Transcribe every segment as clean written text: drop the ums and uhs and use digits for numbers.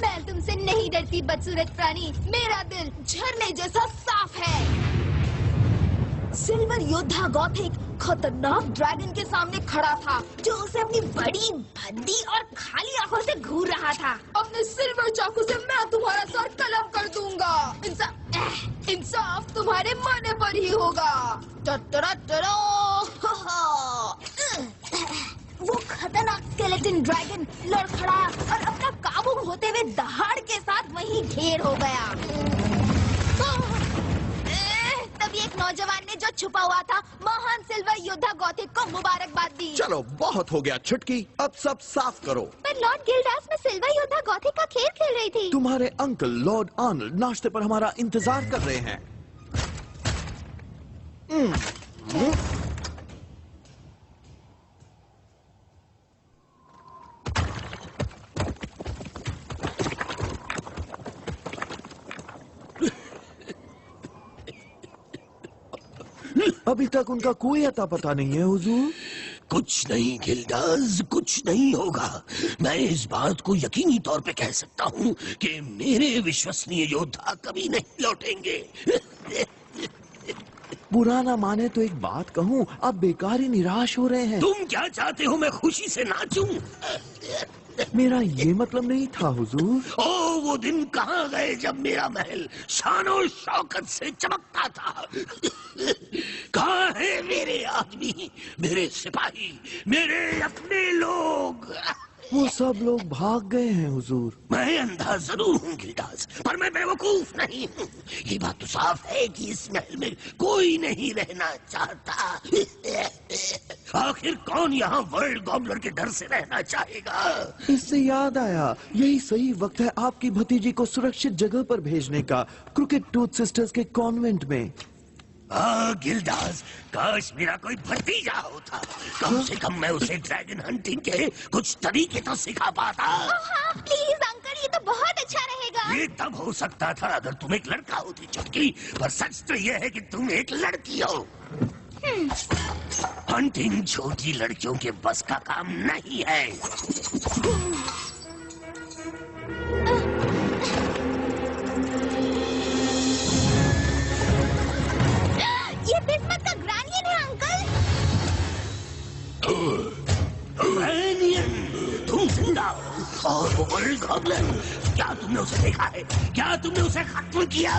मैं तुमसे नहीं डरती बदसूरत प्राणी, मेरा दिल झरने जैसा साफ है। सिल्वर योद्धा गॉथिक खतरनाक ड्रैगन के सामने खड़ा था, जो उसे अपनी बड़ी भद्दी और खाली आंखों से घूर रहा था। अपने सिल्वर चाकू से मैं तुम्हारा सर कलम कर दूंगा। इंसाफ तुम्हारे माने पर ही होगा। वो खतरनाक स्केलेटन ड्रैगन लड़खड़ा और अपना काबू होते हुए दहाड़ के साथ वहीं ढेर हो गया। तभी एक नौजवान ने जो छुपा हुआ था महान सिल्वर योद्धा गॉथिक को मुबारकबाद दी। चलो बहुत हो गया छुटकी, अब सब साफ करो। पर लॉर्ड गिल्डास में सिल्वर योद्धा गॉथिक का खेल खेल रही थी। तुम्हारे अंकल लॉर्ड आर्नल्ड नाश्ते पर हमारा इंतजार कर रहे हैं। अभी तक उनका कोई अता पता नहीं है हुजूर। कुछ नहीं गिल्डास, कुछ नहीं होगा। मैं इस बात को यकीनी तौर पे कह सकता हूँ कि मेरे विश्वसनीय योद्धा कभी नहीं लौटेंगे। बुरा ना माने तो एक बात कहूँ, आप बेकार ही निराश हो रहे हैं। तुम क्या चाहते हो मैं खुशी से नाचूं? मेरा ये मतलब नहीं था हुजूर। ओ वो दिन कहाँ गए जब मेरा महल शानो शौकत से चमकता था? कहाँ है मेरे आदमी, मेरे सिपाही, मेरे अपने लोग? वो सब लोग भाग गए हैं हुजूर। मैं अंधा जरूर हूँ गिल्डास, पर मैं बेवकूफ नहीं हूँ। ये बात तो साफ है कि इस महल में कोई नहीं रहना चाहता। आखिर कौन यहाँ वर्ल्ड गॉबलर के डर से रहना चाहेगा? इससे याद आया, यही सही वक्त है आपकी भतीजी को सुरक्षित जगह पर भेजने का, क्रिकेट टूथ सिस्टर्स के कॉन्वेंट में। गिल्डास, काश मेरा कोई भतीजा होता। कम से कम मैं उसे ड्रैगन हंटिंग के कुछ तरीके तो सिखा पाता। हाँ, प्लीज अंकल, ये तो बहुत अच्छा रहेगा। ये तब हो सकता था अगर तुम एक लड़का होती चुटकी, पर सच तो ये है कि तुम एक लड़की हो। हंटिंग छोटी लड़कियों के बस का काम नहीं है। ये बिस्मत का ग्रैनियन है अंकल। ग्रैनियन, तुम जिंदा हो और वो वर्ल्ड गॉबलर, क्या तुमने उसे देखा है? क्या तुमने उसे खत्म किया?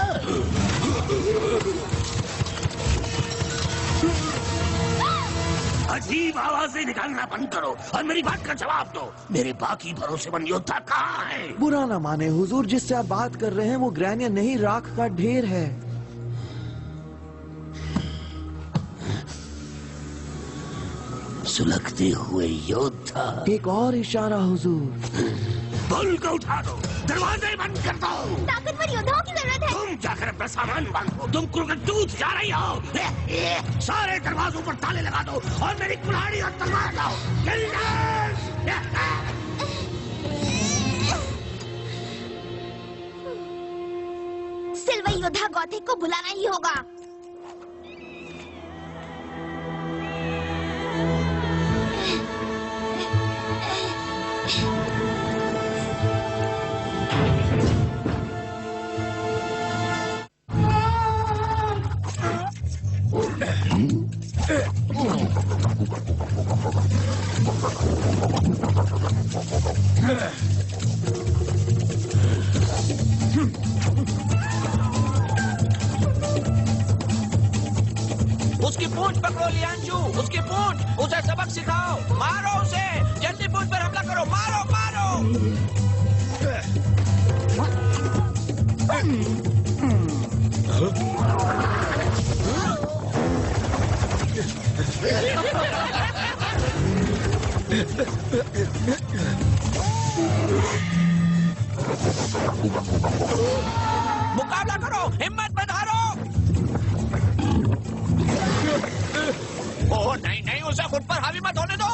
अजीब आवाजें निकालना बंद करो और मेरी बात का जवाब दो। मेरे बाकी भरोसेमंद योद्धा कहाँ है? बुरा ना माने हुजूर, जिससे आप बात कर रहे हैं वो ग्रैनियन नहीं, राख का ढेर है। सुलगते हुए योद्धा। एक और इशारा हुजूर। पुल को उठा दो, दरवाजे बंद कर दो। ताकतवर योद्धाओं की जरूरत है। तुम जाकर अपना सामान बांधो। तुम क्रिकेट टूथ जा रही हो। सारे दरवाजों पर ताले लगा दो और मेरी कुल्हाड़ी और तलवार लाओ। सिल्वर योद्धा गॉथिक को बुलाना ही होगा। उसकी पूंछ पकड़ो लियांशु, उसकी पूंछ, उसे सबक सिखाओ। मारो उसे, जल्दी पूंछ पर हमला करो। मारो मारो। मुकाबला करो, हिम्मत मत हारो। ओह नहीं नहीं, उसे खुद पर हावी मत होने दो।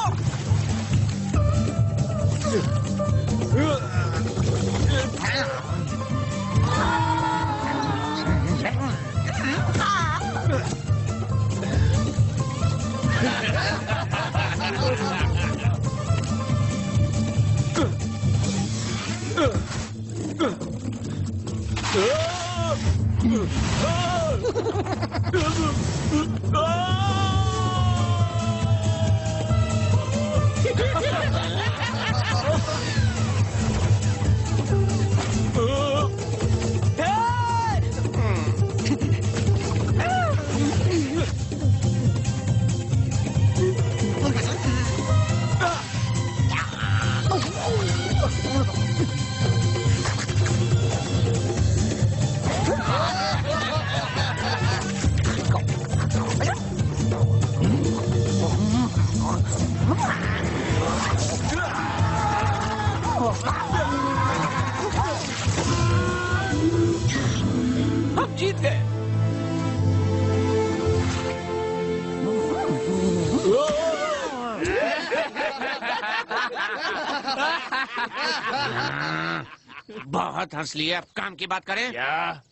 हम जीत गए। बहुत हंस लिए, अब काम की बात करें। क्या?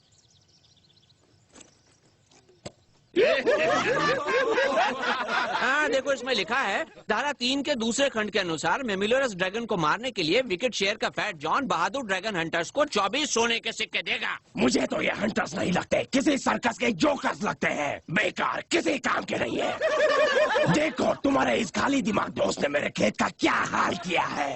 हाँ देखो, इसमें लिखा है धारा 3 के दूसरे खंड के अनुसार मेमिलोरस ड्रैगन को मारने के लिए विकेट शेयर का फैट जॉन बहादुर ड्रैगन हंटर्स को 24 सोने के सिक्के देगा। मुझे तो ये हंटर्स नहीं लगते, किसी सर्कस के जोकर्स लगते हैं। बेकार, किसी काम के नहीं है। देखो तुम्हारे इस खाली दिमाग दोस्त ने मेरे खेत का क्या हाल किया है।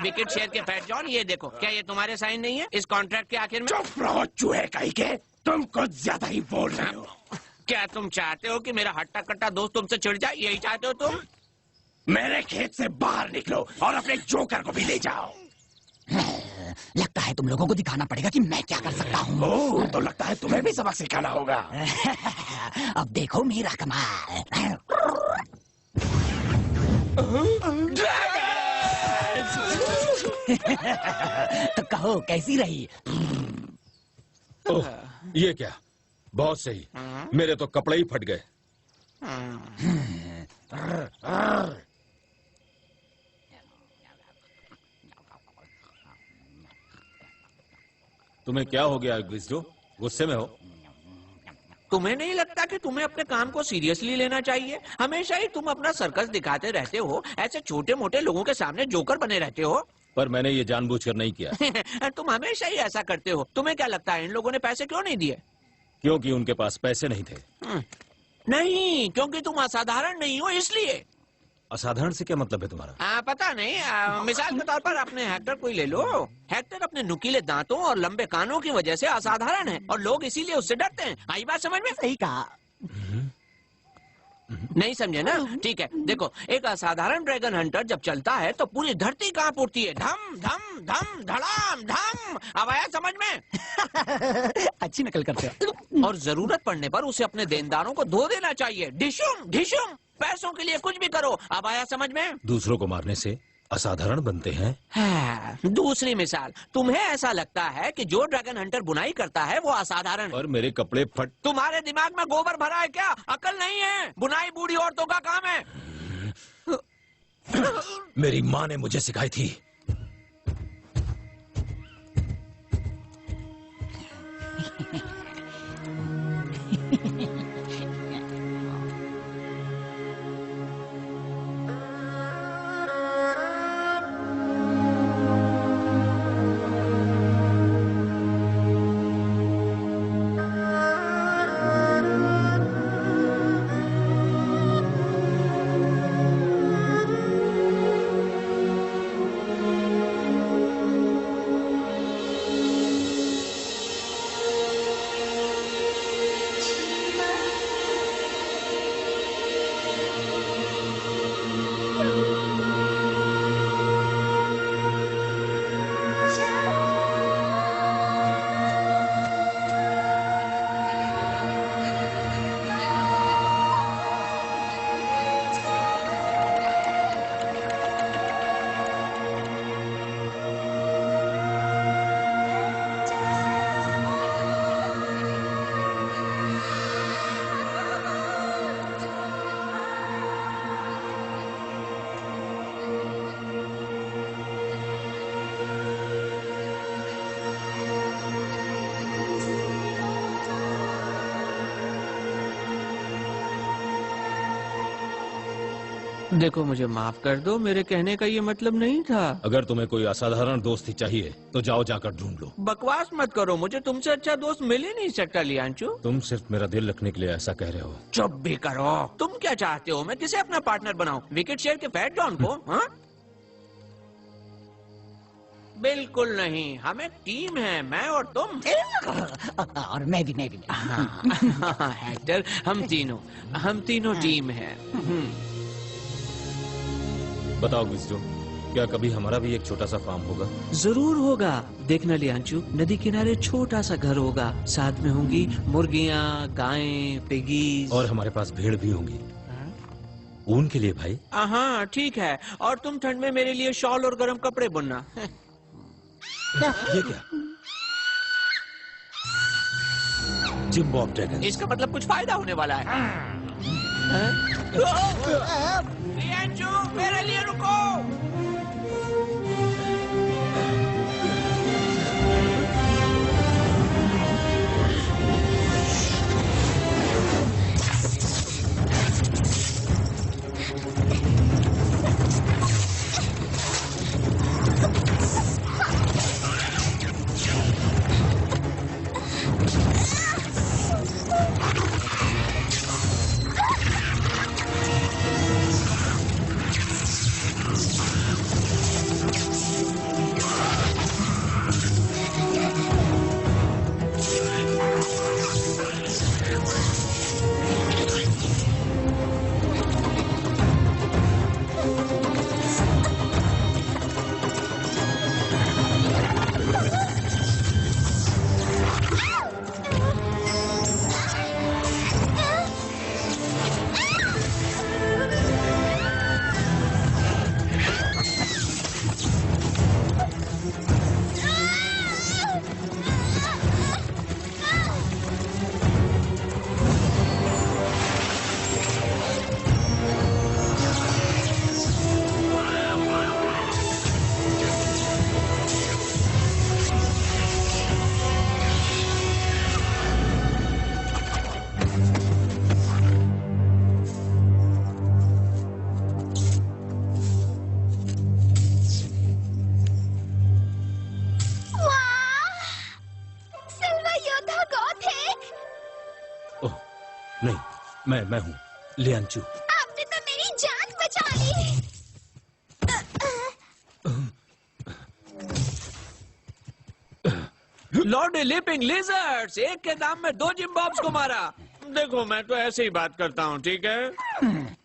विकेट शेयर के फैट जॉन, ये देखो, क्या ये तुम्हारे साइन नहीं है इस कॉन्ट्रैक्ट के आखिर में? चुप रहो चूहे कहीं के, तुम कुछ ज्यादा ही बोल रहे हो। क्या तुम चाहते हो कि मेरा हट्टा कट्टा दोस्त तुमसे चिढ़ जाए? यही चाहते हो तुम? मेरे खेत से बाहर निकलो और अपने जोकर को भी ले जाओ। लगता है तुम लोगों को दिखाना पड़ेगा कि मैं क्या कर सकता हूँ। ओह, तो लगता है तुम्हें भी सबक सिखाना होगा। अब देखो मेरा कमाल। तो कहो कैसी रही? ओह, ये क्या, बहुत सही। मेरे तो कपड़े ही फट गए। तुम्हें क्या हो गया ग्रिस्डो, गुस्से में हो? तुम्हें नहीं लगता कि तुम्हें अपने काम को सीरियसली लेना चाहिए? हमेशा ही तुम अपना सर्कस दिखाते रहते हो, ऐसे छोटे मोटे लोगों के सामने जोकर बने रहते हो। पर मैंने ये जानबूझकर नहीं किया। तुम हमेशा ही ऐसा करते हो। तुम्हें क्या लगता है इन लोगों ने पैसे क्यों नहीं दिए? क्योंकि उनके पास पैसे नहीं थे। नहीं, क्योंकि तुम असाधारण नहीं हो इसलिए। असाधारण से क्या मतलब है तुम्हारा? पता नहीं, मिसाल के तौर पर अपने हेक्टर को ही ले लो। हेक्टर अपने नुकीले दांतों और लंबे कानों की वजह से असाधारण है और लोग इसीलिए उससे डरते हैं। आई बात समझ में? सही कहा। नहीं समझे ना? ठीक है, देखो, एक असाधारण ड्रैगन हंटर जब चलता है तो पूरी धरती कांप उठती है। धम धम धम धड़ाम धम। अब आया समझ में? अच्छी नकल करते हो। और जरूरत पड़ने पर उसे अपने देनदारों को धो देना चाहिए। ढिशुम ढिशुम, पैसों के लिए कुछ भी करो। अब आया समझ में? दूसरों को मारने से असाधारण बनते हैं। हाँ, दूसरी मिसाल, तुम्हें ऐसा लगता है कि जो ड्रैगन हंटर बुनाई करता है वो असाधारण है। और मेरे कपड़े फट। तुम्हारे दिमाग में गोबर भरा है क्या? अकल नहीं है? बुनाई बूढ़ी औरतों का काम है। मेरी माँ ने मुझे सिखाई थी। देखो मुझे माफ कर दो, मेरे कहने का ये मतलब नहीं था। अगर तुम्हें कोई असाधारण दोस्ती चाहिए तो जाओ जाकर ढूंढ लो। बकवास मत करो, मुझे तुमसे अच्छा दोस्त मिल ही नहीं सकता लियांचू। तुम सिर्फ मेरा दिल रखने के लिए ऐसा कह रहे हो। चुप भी करो। तुम क्या चाहते हो, मैं किसे अपना पार्टनर बनाऊं? विकेट शेयर के फैट डॉन को? हाँ? बिल्कुल नहीं, हम एक टीम है, मैं और तुम। और मैं भी हाँ, हेक्टर, हम तीनों टीम है। बताओ विजडो, क्या कभी हमारा भी एक छोटा सा फार्म होगा? जरूर होगा। देखना लियांचू, नदी किनारे छोटा सा घर होगा, साथ में होंगी मुर्गियाँ, गायें, पिगीज। और हमारे पास भेड़ भी होंगी। ऊन के लिए भाई। हाँ ठीक है, और तुम ठंड में मेरे लिए शॉल और गर्म कपड़े बुनना। ये क्या? Gym Bob dragon. इसका मतलब कुछ फायदा होने वाला है। लियांचू, मेरे लिए रुको। नहीं, मैं हूँ लियांचू। आपने तो मेरी जान बचा ली। लॉर्ड लिपिंग लिजर्ड्स, एक के दाम में 2 जिम बॉब्स को मारा। देखो मैं तो ऐसे ही बात करता हूँ, ठीक है?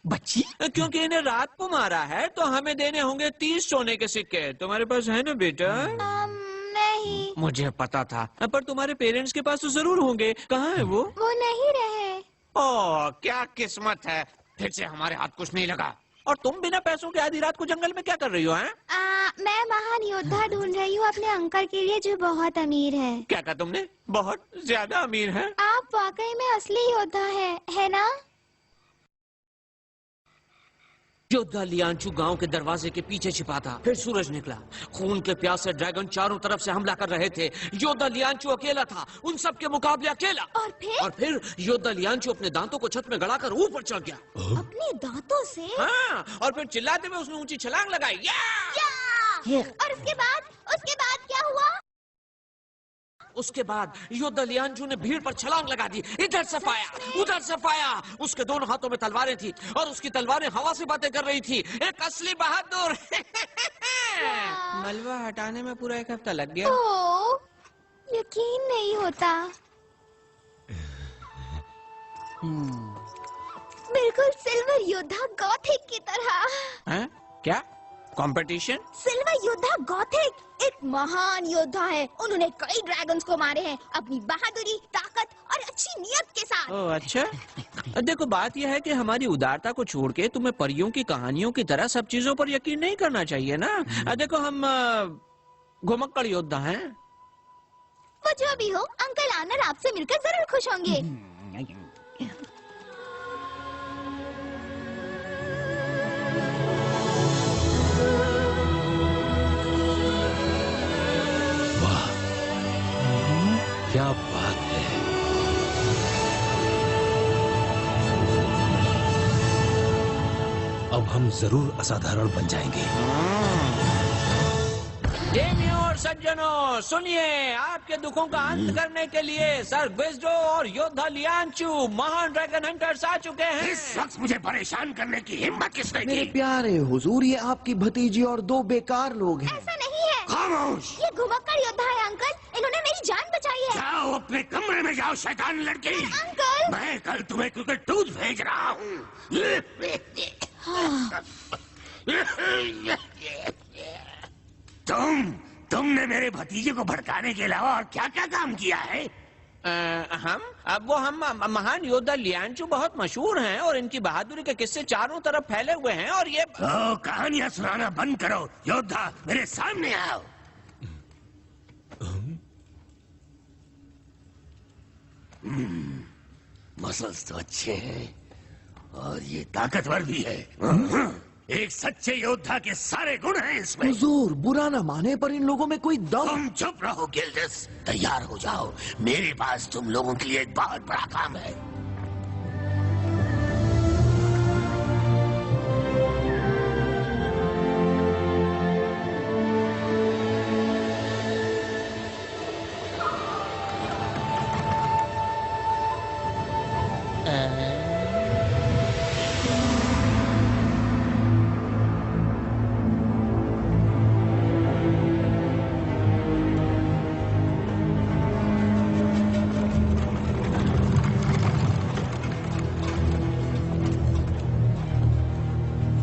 बच्ची, क्योंकि इन्हें रात को मारा है तो हमें देने होंगे 30 सोने के सिक्के। तुम्हारे पास है ना बेटा? नहीं। मुझे पता था, पर तुम्हारे पेरेंट्स के पास तो जरूर होंगे। कहाँ है वो? वो नहीं रहे। ओह, क्या किस्मत है, फिर से हमारे हाथ कुछ नहीं लगा। और तुम बिना पैसों के आधी रात को जंगल में क्या कर रही हो? हैं? मैं महान योद्धा ढूंढ रही हूँ अपने अंकल के लिए जो बहुत अमीर है। क्या कहा तुमने? बहुत ज्यादा अमीर है? आप वाकई में असली योद्धा है ना? योद्धा लियांचू गांव के दरवाजे के पीछे छिपा था। फिर सूरज निकला, खून के प्यासे ड्रैगन चारों तरफ से हमला कर रहे थे। योद्धा लियांचू अकेला था, उन सब के मुकाबले अकेला। और फिर योद्धा लियांचू अपने दांतों को छत में गड़ाकर ऊपर चढ़ गया। अपने दांतों से? हाँ, और फिर चिल्लाते हुए उसने ऊंची छलांग लगाई। या! और उसके बाद क्या हुआ? उसके बाद योद्धा लियांचू ने भीड़ पर छलांग लगा दी। इधर से फाया, उधर से फाया। उसके दोनों हाथों में तलवारें थी और उसकी तलवारें हवा से बातें कर रही थी। एक असली बहादुर। मलबा हटाने में पूरा 1 हफ्ता लग गया। ओह, यकीन नहीं होता। बिल्कुल सिल्वर योद्धा गॉथिक की तरह। हैं? क्या कंपटीशन? सिल्वर योद्धा गॉथिक एक महान योद्धा है। उन्होंने कई ड्रैगन्स को मारे हैं अपनी बहादुरी, ताकत और अच्छी नियत के साथ। ओह अच्छा। देखो बात यह है कि हमारी उदारता को छोड़ के तुम्हें परियों की कहानियों की तरह सब चीजों पर यकीन नहीं करना चाहिए ना। देखो हम घुमक्कड़ योद्धा हैं। वो जो भी हो, अंकल आनर आपसे मिलकर जरूर खुश होंगे। क्या बात है। अब हम जरूर असाधारण बन जाएंगे। प्रेमियों और सज्जनों, सुनिए, आपके दुखों का अंत करने के लिए सर ग्विज़्डो और योद्धा लियांचू महान ड्रैगन हंटर्स आ चुके हैं। इस वक्त मुझे परेशान करने की हिम्मत किसने मेरे की? प्यारे हुजूर, ये आपकी भतीजी और 2 बेकार लोग हैं। ऐसा नहीं है, खामोश! ये घुमक्कड़ योद्धा है अंकल, इन्होंने मेरी जान बचाई है। जाओ अपने कमरे में जाओ, शैतान लड़की। अंकल! मैं कल तुम्हें क्रिकेट टूथ भेज रहा हूँ। तुमने मेरे भतीजे को भड़काने के अलावा और क्या क्या काम किया है? हम महान योद्धा लियांचू बहुत मशहूर हैं और इनकी बहादुरी के किस्से चारों तरफ फैले हुए हैं और ये कहानियां सुनाना बंद करो। योद्धा, मेरे सामने आओ। मसल्स तो अच्छे हैं और ये ताकतवर भी है। एक सच्चे योद्धा के सारे गुण हैं इसमें। हुजूर, बुरा न माने पर इन लोगों में कोई दम। तुम चुप रहो गिल्डस, तैयार हो जाओ, मेरे पास तुम लोगों के लिए एक बहुत बड़ा काम है।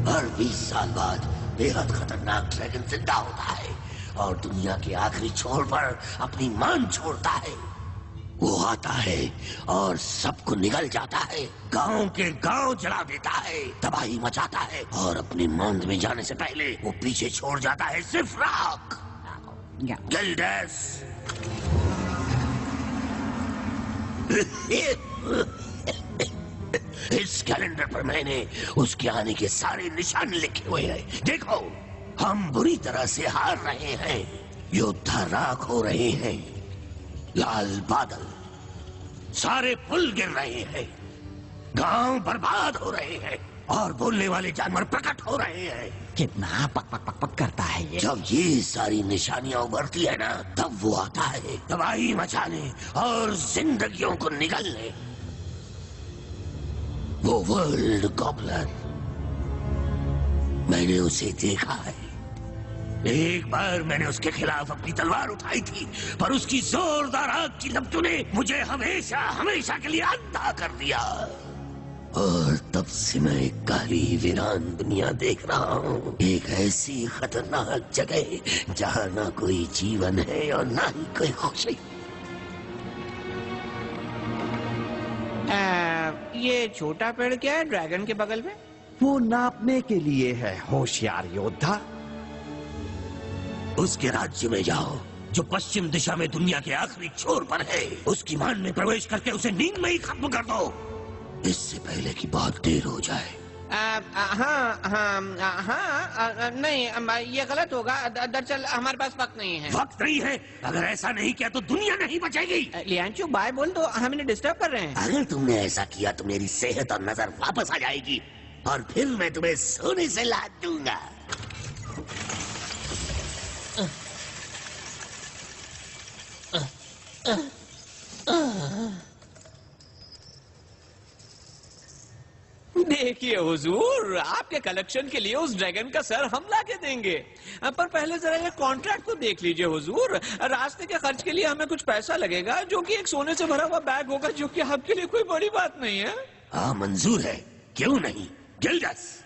हर 20 साल बाद बेहद खतरनाक ड्रैगन जिंदा होता है और दुनिया के आखिरी छोर पर अपनी मान छोड़ता है। वो आता है और सबको निगल जाता है, गांव के गांव जला देता है, तबाही मचाता है और अपनी मांद में जाने से पहले वो पीछे छोड़ जाता है सिर्फ राख। गिल्डस, इस कैलेंडर पर मैंने उसके आने के सारे निशान लिखे हुए हैं। देखो, हम बुरी तरह से हार रहे हैं, योद्धा राख हो रहे हैं, लाल बादल, सारे पुल गिर रहे हैं, गांव बर्बाद हो रहे हैं और बोलने वाले जानवर प्रकट हो रहे हैं। कितना पक पक पक पक करता है ये। जब ये सारी निशानियां उभरती है ना, तब वो आता है तबाही मचाने और जिंदगियों को निगलने। वो वर्ल्ड गॉबलर, मैंने उसे देखा है। एक बार मैंने उसके खिलाफ अपनी तलवार उठाई थी, पर उसकी जोरदार आग की लपटों ने मुझे हमेशा हमेशा के लिए अंधा कर दिया। और तब से मैं एक काली वीरान दुनिया देख रहा हूँ, एक ऐसी खतरनाक जगह जहाँ ना कोई जीवन है और ना ही कोई खुशी। ये छोटा पेड़ क्या है ड्रैगन के बगल में? वो नापने के लिए है, होशियार योद्धा। उसके राज्य में जाओ जो पश्चिम दिशा में दुनिया के आखिरी छोर पर है। उसकी मान में प्रवेश करके उसे नींद में ही खत्म कर दो, इससे पहले कि बहुत देर हो जाए। नहीं, ये गलत होगा। दरअसल हमारे पास वक्त नहीं है। वक्त नहीं है? अगर ऐसा नहीं किया तो दुनिया नहीं बचेगी। लियांचू, बाय बोल दो, हम इन्हें डिस्टर्ब कर रहे हैं। अगर तुमने ऐसा किया तो मेरी सेहत और नजर वापस आ जाएगी और फिर मैं तुम्हें सोने से लाद दूंगा। देखिए हुजूर, आपके कलेक्शन के लिए उस ड्रैगन का सर हम ला के देंगे, पर पहले जरा ये कॉन्ट्रैक्ट को देख लीजिए हुजूर। रास्ते के खर्च के लिए हमें कुछ पैसा लगेगा, जो कि एक सोने से भरा हुआ बैग होगा, जो कि आपके लिए कोई बड़ी बात नहीं है। हाँ, मंजूर है, क्यों नहीं। गिल्डस,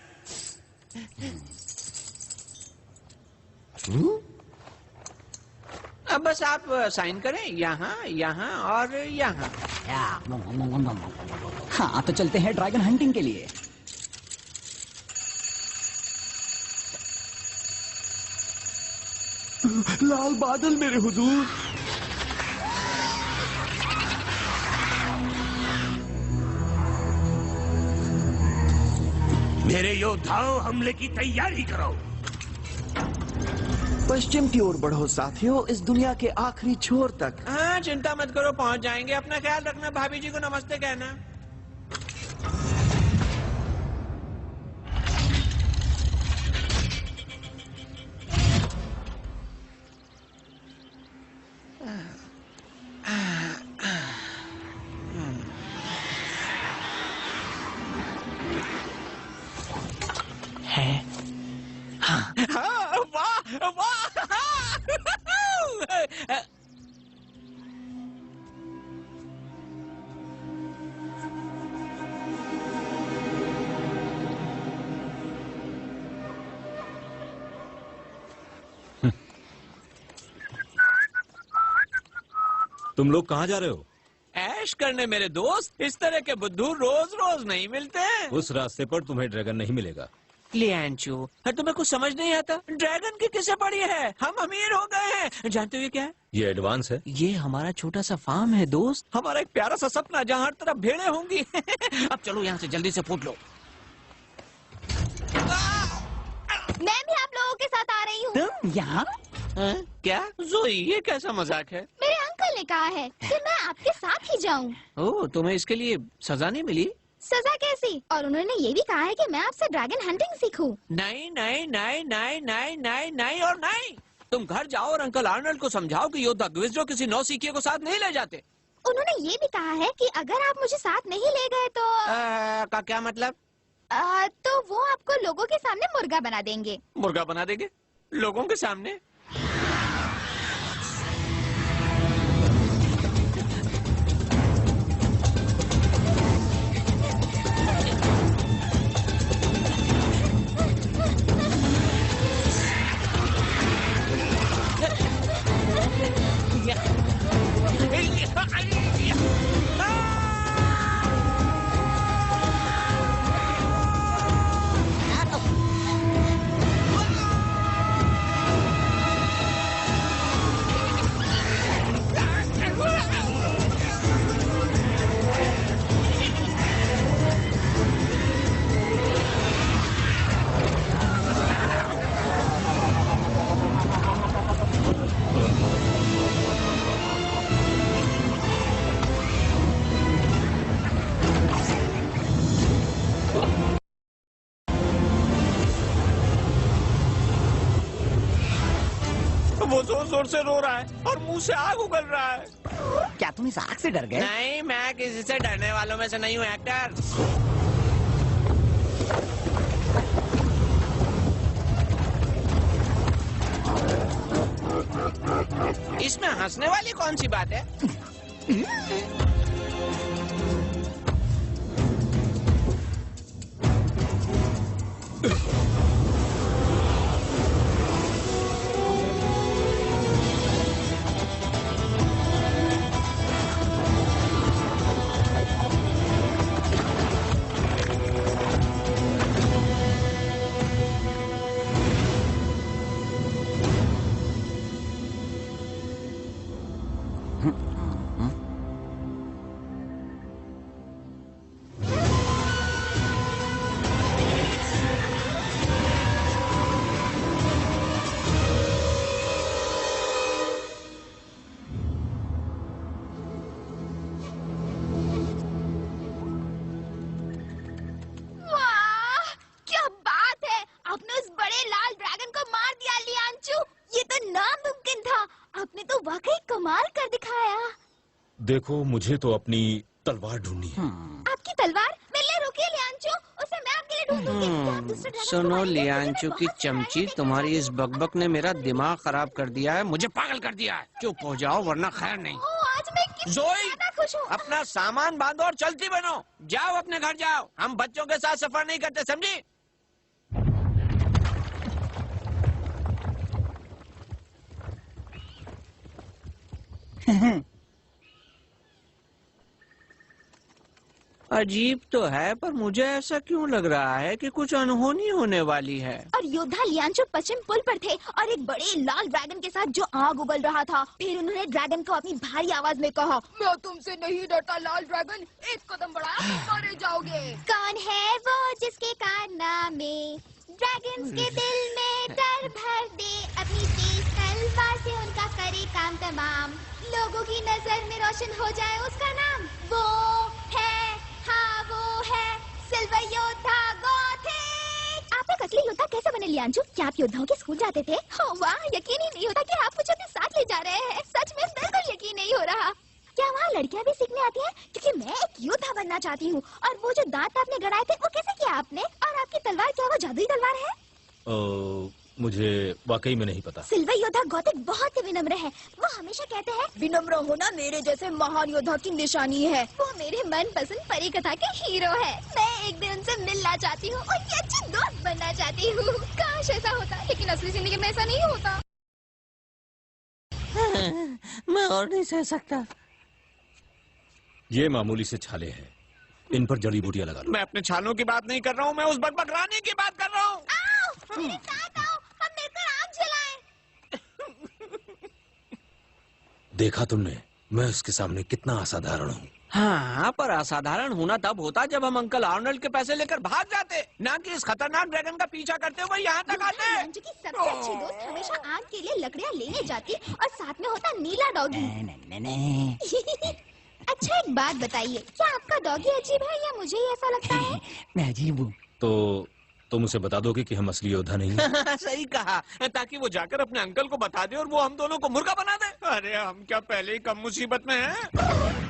अब बस आप साइन करें, यहाँ, यहाँ और यहाँ। हाँ, तो चलते हैं ड्रैगन हंटिंग के लिए। लाल बादल मेरे हुजूर। मेरे योद्धाओं, हमले की तैयारी करो। पश्चिम की ओर बढ़ो साथियों, इस दुनिया के आखिरी छोर तक। हाँ, चिंता मत करो, पहुंच जाएंगे। अपना ख्याल रखना, भाभी जी को नमस्ते कहना। हाँ, वाह वाह। तुम लोग कहाँ जा रहे हो? ऐश करने मेरे दोस्त, इस तरह के बुद्धू रोज रोज नहीं मिलते हैं। उस रास्ते पर तुम्हें ड्रैगन नहीं मिलेगा। लियांचू, तुम्हें कुछ समझ नहीं आता? ड्रैगन की किसे पड़ी है? हम अमीर हो गए हैं। जानते हो ये क्या है? ये एडवांस है। ये हमारा छोटा सा फार्म है दोस्त, हमारा एक प्यारा सा सपना जहाँ हर तरफ भेड़ें होंगी। अब चलो यहाँ से जल्दी से फूट लो। मैं भी आप लोगों के साथ आ रही हूँ। तुम यहाँ? क्या जोई, ये कैसा मजाक है? मेरे अंकल ने कहा है कि मैं आपके साथ ही जाऊँ। ओह, तुम्हें इसके लिए सजा नहीं मिली? सजा कैसी? और उन्होंने ये भी कहा है कि मैं आपसे ड्रैगन हंटिंग सीखूं। नहीं नहीं नहीं नहीं नहीं नहीं नहीं और नहीं। तुम घर जाओ और अंकल आर्नल्ड को समझाओ कि योद्धा ग्विज़्डो किसी नौसिखिए को साथ नहीं ले जाते। उन्होंने ये भी कहा है कि अगर आप मुझे साथ नहीं ले गए तो का क्या मतलब? तो वो आपको लोगों के सामने मुर्गा बना देंगे। मुर्गा बना देंगे? लोगों के सामने? वो जोर जोर से रो रहा है और मुंह से आग उगल रहा है। क्या तुम इस आग से डर गए? नहीं, मैं किसी से डरने वालों में से नहीं हूँ एक्टर। इसमें हंसने वाली कौन सी बात है? देखो, मुझे तो अपनी तलवार ढूंढनी है। आपकी तलवार? मिलने रुकिए लियांचू, उसे मैं आपके लिए ढूंढूंगी। क्या आप दूसरे ड्रैगन सुनो को मारने के लिए लियांचू बहुत की सारे चमची, पैसे तुम्हारी देंगे? इस बकबक ने मेरा दिमाग खराब कर दिया है, मुझे पागल कर दिया है। चुप हो जाओ वरना खैर नहीं। ओह, आज मैं कितनी जोई, ज्यादा खुश हूँ। अपना सामान बांधो और चलती बनो। जाओ अपने घर जाओ, हम बच्चों के साथ सफर नहीं करते, समझी? अजीब तो है, पर मुझे ऐसा क्यों लग रहा है कि कुछ अनहोनी होने वाली है। और योद्धा लियांचू पश्चिम पुल पर थे और एक बड़े लाल ड्रैगन के साथ जो आग उगल रहा था। फिर उन्होंने ड्रैगन को अपनी भारी आवाज में कहा, मैं तुमसे नहीं डरता लाल ड्रैगन, एक कदम बढ़ाओ तो मारे जाओगे। कौन है वो जिसके कारनामे ड्रैगन्स के दिल में डर भर दे, अपनी तेज तलवार से उनका करे काम तमाम, लोगों की नजर में रोशन हो जाए उसका नाम। वो है, हाँ वो है सिल्वर योद्धा गॉथिक। आप एक असली योद्धा कैसे बने लियांचू? क्या आप योद्धाओं के स्कूल जाते थे? ओह वाह, यकीन ही नहीं होता कि आप मुझे अपने साथ ले जा रहे हैं। सच में बिल्कुल यकीन नहीं हो रहा। क्या वहाँ लड़कियाँ भी सीखने आती हैं? क्योंकि मैं एक योद्धा बनना चाहती हूँ। और वो जो दांत आपने गड़ाए थे वो कैसे किया आपने? और आपकी तलवार, क्या वो जादुई तलवार है? मुझे वाकई में नहीं पता। सिल्वर योद्धा गौतिक बहुत ही विनम्र है। वो हमेशा कहते हैं विनम्र होना मेरे जैसे महान योद्धा की निशानी है। वो मेरे मनपसंद परी कथा के हीरो है। मैं एक दिन उनसे मिलना चाहती हूँ, उनकी अच्छी दोस्त बनना चाहती हूँ। काश ऐसा होता, लेकिन असली जिंदगी में ऐसा नहीं होता। मैं और नहीं सह सकता। ये मामूली से छाले हैं, इन पर जड़ी बूटियां लगा लो। मैं अपने छालों की बात नहीं कर रहा हूँ, मैं उस बकबक रानी की बात कर रहा हूँ। मेरे साथ आओ, हम मिलकर आग जलाएं। देखा तुमने, मैं उसके सामने कितना असाधारण हूँ। हाँ, पर असाधारण होना तब होता जब हम अंकल आर्नल्ड के पैसे लेकर भाग जाते, ना कि इस खतरनाक ड्रैगन का पीछा करते हुए यहाँ तक आते। मंजू की सबसे अच्छी दोस्त हमेशा आग के लिए लकड़ियाँ लेने जाती और साथ में होता नीला डॉगी। अच्छा, एक बात बताइए, क्या आपका डॉगी अजीब है या मुझे ही ऐसा लगता है? मैं अजीब हूँ। तो तुम उसे बता दोगे कि हम असली योद्धा नहीं हैं? सही कहा, ताकि वो जाकर अपने अंकल को बता दे और वो हम दोनों को मुर्गा बना दे। अरे हम क्या पहले ही कम मुसीबत में हैं?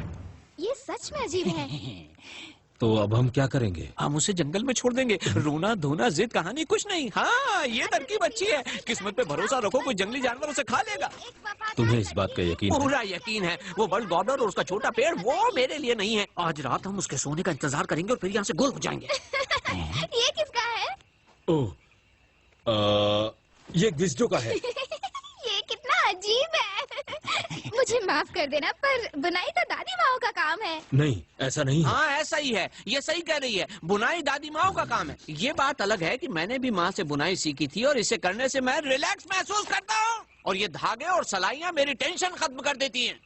ये सच में अजीब है। तो अब हम क्या करेंगे? हम उसे जंगल में छोड़ देंगे। रोना धोना जिद कहानी कुछ नहीं। हाँ, ये तरकीब अच्छी है। किस्मत पे भरोसा रखो, कोई जंगली जानवर उसे खा लेगा। तुम्हें इस बात का यकीन है? पूरा यकीन है। वो वर्ल्ड गॉर्डर और उसका छोटा पेड़ वो मेरे लिए नहीं है। आज रात हम उसके सोने का इंतजार करेंगे और फिर यहाँ से गुल हो जाएंगे। ये किसका है? ओह, ये गिज्जो का है। ये कितना अजीब है। मुझे माफ कर देना, पर बुनाई तो दादी माओ का काम है। नहीं, ऐसा नहीं है। हाँ, ऐसा ही है। ये सही कह रही है, बुनाई दादी माओ का काम है। ये बात अलग है कि मैंने भी माँ से बुनाई सीखी थी और इसे करने से मैं रिलैक्स महसूस करता हूँ। और ये धागे और सलाइयाँ मेरी टेंशन खत्म कर देती हैं।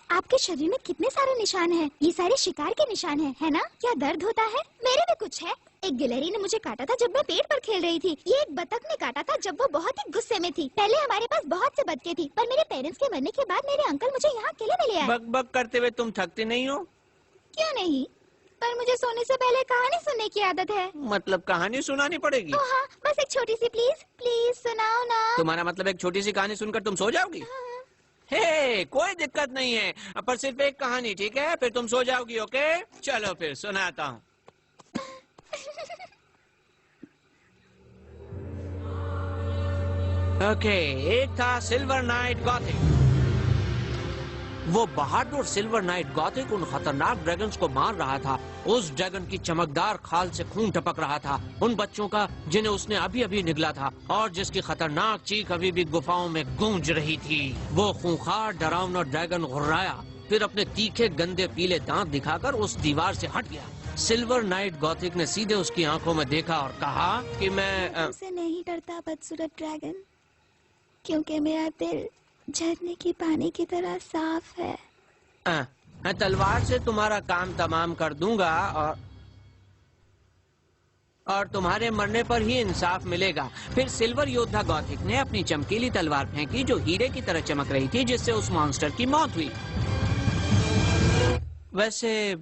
आपके शरीर में कितने सारे निशान हैं? ये सारे शिकार के निशान हैं, है ना? क्या दर्द होता है? मेरे भी कुछ है। एक गिलहरी ने मुझे काटा था जब मैं पेड़ पर खेल रही थी। ये एक बतख ने काटा था जब वो बहुत ही गुस्से में थी। पहले हमारे पास बहुत से बतखें थी, पर मेरे पेरेंट्स के मरने के बाद मेरे अंकल मुझे यहाँ अकेले में ले आए। बक बक करते हुए तुम थकती नहीं हो? क्यों नहीं, पर मुझे सोने से पहले कहानी सुनने की आदत है। मतलब कहानी सुनानी पड़ेगी? ओह हाँ, बस एक छोटी सी, प्लीज सुनाओ ना। तुम्हारा मतलब एक छोटी सी कहानी सुनकर तुम सो जाओगी? हे, कोई दिक्कत नहीं है, पर सिर्फ एक कहानी, ठीक है? फिर तुम सो जाओगी, ओके? चलो फिर सुनाता हूँ। ओके, एक था सिल्वर नाइट गॉथिक। वो बहादुर सिल्वर नाइट गॉथिक उन खतरनाक ड्रैगन्स को मार रहा था। उस ड्रैगन की चमकदार खाल से खून टपक रहा था, उन बच्चों का जिन्हें उसने अभी अभी निगला था और जिसकी खतरनाक चीख अभी भी गुफाओं में गूंज रही थी। वो खूंखार डरावना ड्रैगन घुर्राया, फिर अपने तीखे गंदे पीले दांत दिखाकर उस दीवार से हट गया। सिल्वर नाइट गॉथिक ने सीधे उसकी आंखों में देखा और कहा कि मैं तुमसे नहीं डरता बदसूरत ड्रैगन, क्योंकि मेरा दिल झरने की पानी की तरह साफ है। मैं तलवार से तुम्हारा काम तमाम कर दूंगा और तुम्हारे मरने पर ही इंसाफ मिलेगा। फिर सिल्वर योद्धा गॉथिक ने अपनी चमकीली तलवार फेंकी जो हीरे की तरह चमक रही थी, जिससे उस मॉन्स्टर की मौत हुई। वैसे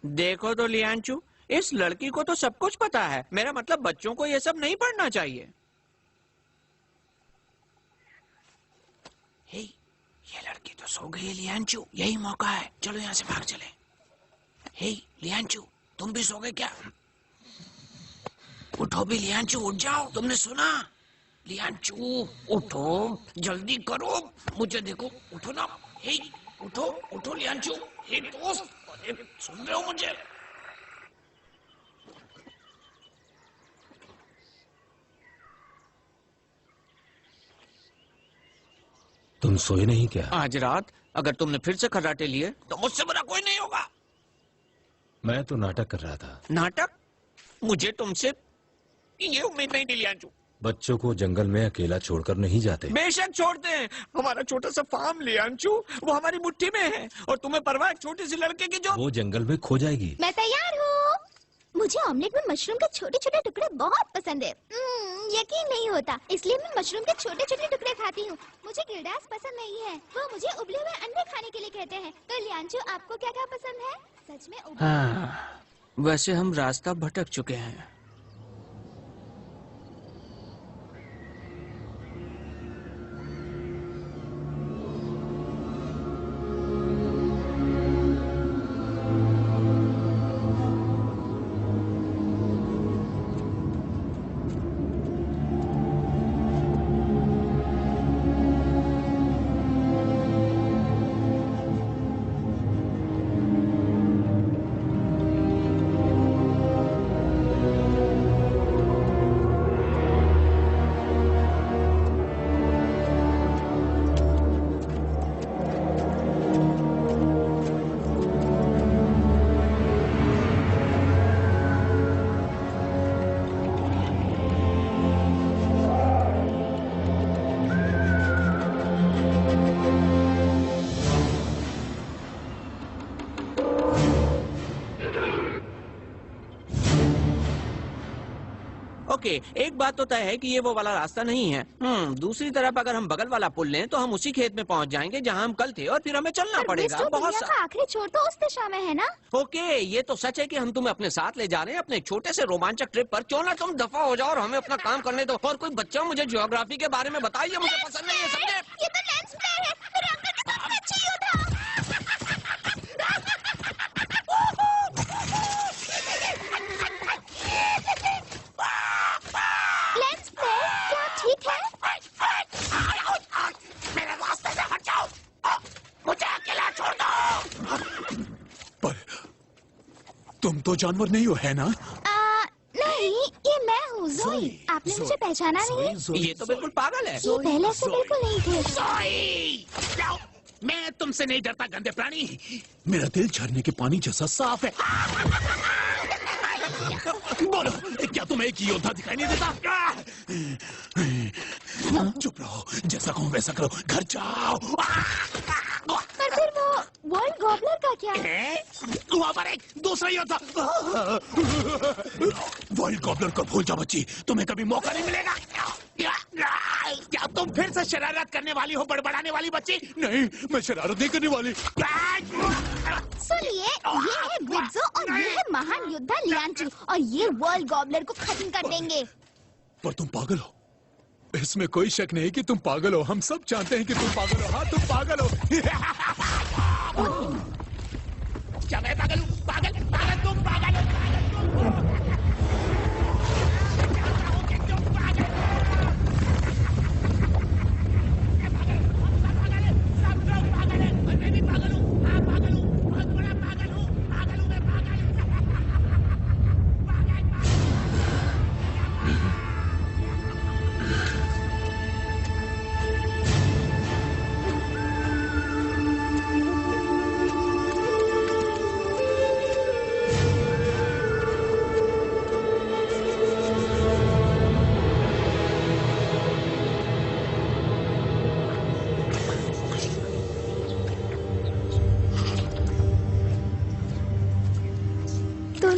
देखो तो लियांचू, इस लड़की को तो सब कुछ पता है। मेरा मतलब बच्चों को ये सब नहीं पढ़ना चाहिए। हे, ये लड़की तो सो गई है लियांचू, यही मौका है, चलो यहाँ से भाग चले। हे लियांचू, तुम भी सो गए क्या? उठो भी लियांचू, उठ जाओ, तुमने सुना? लियांचू उठो, जल्दी करो, मुझे देखो, उठो ना। हे उठो, उठो लियांचू। हे दोस्त, अरे सुन रहे हो मुझे? तुम सोए नहीं क्या? आज रात अगर तुमने फिर से खर्राटे लिए तो मुझसे बुरा कोई नहीं होगा। मैं तो नाटक कर रहा था। नाटक? मुझे तुमसे ये उम्मीद नहीं थी लियांचू। बच्चों को जंगल में अकेला छोड़कर नहीं जाते। बेशक छोड़ते हैं, हमारा छोटा सा फार्म लियांचू, वो हमारी मुट्ठी में है और तुम्हें परवाह एक छोटी सी लड़के की जो वो जंगल में खो जाएगी। मैं तैयार हूँ। मुझे ऑमलेट में मशरूम के छोटे छोटे टुकड़े बहुत पसंद है। यकीन नहीं होता, इसलिए मैं मशरूम के छोटे छोटे टुकड़े खाती हूँ। मुझे गिलडास पसंद नहीं है, वो मुझे उबले हुए अंडे खाने के लिए कहते हैं। तो लियांचू, आपको क्या क्या पसंद है? सच में हाँ, वैसे हम रास्ता भटक चुके हैं। ओके, एक बात तो तय है कि ये वो वाला रास्ता नहीं है। दूसरी तरफ अगर हम बगल वाला पुल लें तो हम उसी खेत में पहुंच जाएंगे जहां हम कल थे और फिर हमें चलना पड़ेगा। बहुत आखिरी छोर तो उस दिशा में है ना? ओके, ये तो सच है कि हम तुम्हें अपने साथ ले जा रहे हैं अपने एक छोटे से रोमांचक ट्रिप पर। क्यों ना तुम दफा हो जाओ और हमें अपना काम करने दो। और कोई बच्चा मुझे ज्योग्राफी के बारे में बताइए, मुझे पसंद नहीं है। समझे? ये तो लेंस फ्लेयर है। मेरे अंकल की सबसे अच्छी योद्धा। लेंस फ्लेयर, क्या ठीक है? मेरे रास्ते से हट जाओ, मुझे अकेला छोड़ दो। पर तुम तो जानवर नहीं हो, है ना? नहीं, ये मैं हूँ ज़ोई। आपने मुझे पहचाना नहीं? ये तो बिल्कुल पागल है। ये पहले से बिल्कुल नहीं थे। ज़ोई! मैं तुमसे नहीं डरता गंदे प्राणी। मेरा दिल झरने के पानी जैसा साफ है। बोलो, क्या तुम्हें एक योद्धा दिखाई नहीं देता? चुप रहो, जैसा कहूँ वैसा करो, घर जाओ। पर फिर वो वर्ल्ड गॉबलर का क्या? वहाँ पर एक दूसरा योद्धा। वर्ल्ड गॉबलर को भूल जाओ बच्ची, तुम्हें कभी मौका नहीं मिलेगा। क्या तुम फिर से शरारत करने वाली हो, बड़बड़ाने वाली बच्ची? नहीं, मैं शरारत नहीं करने वाली। सुनिए, ये है ग्रिड्ज़ो और ये है महान योद्धा लियांचू और ये वर्ल्ड गॉबलर को खत्म कर देंगे। पर तुम पागल हो, इसमें कोई शक नहीं कि तुम पागल हो। हम सब जानते हैं कि तुम पागल हो। हाँ, तुम पागल हो। क्या मैं पागल हूँ? पागल, पागल, तुम पागल हो, पागल तुम।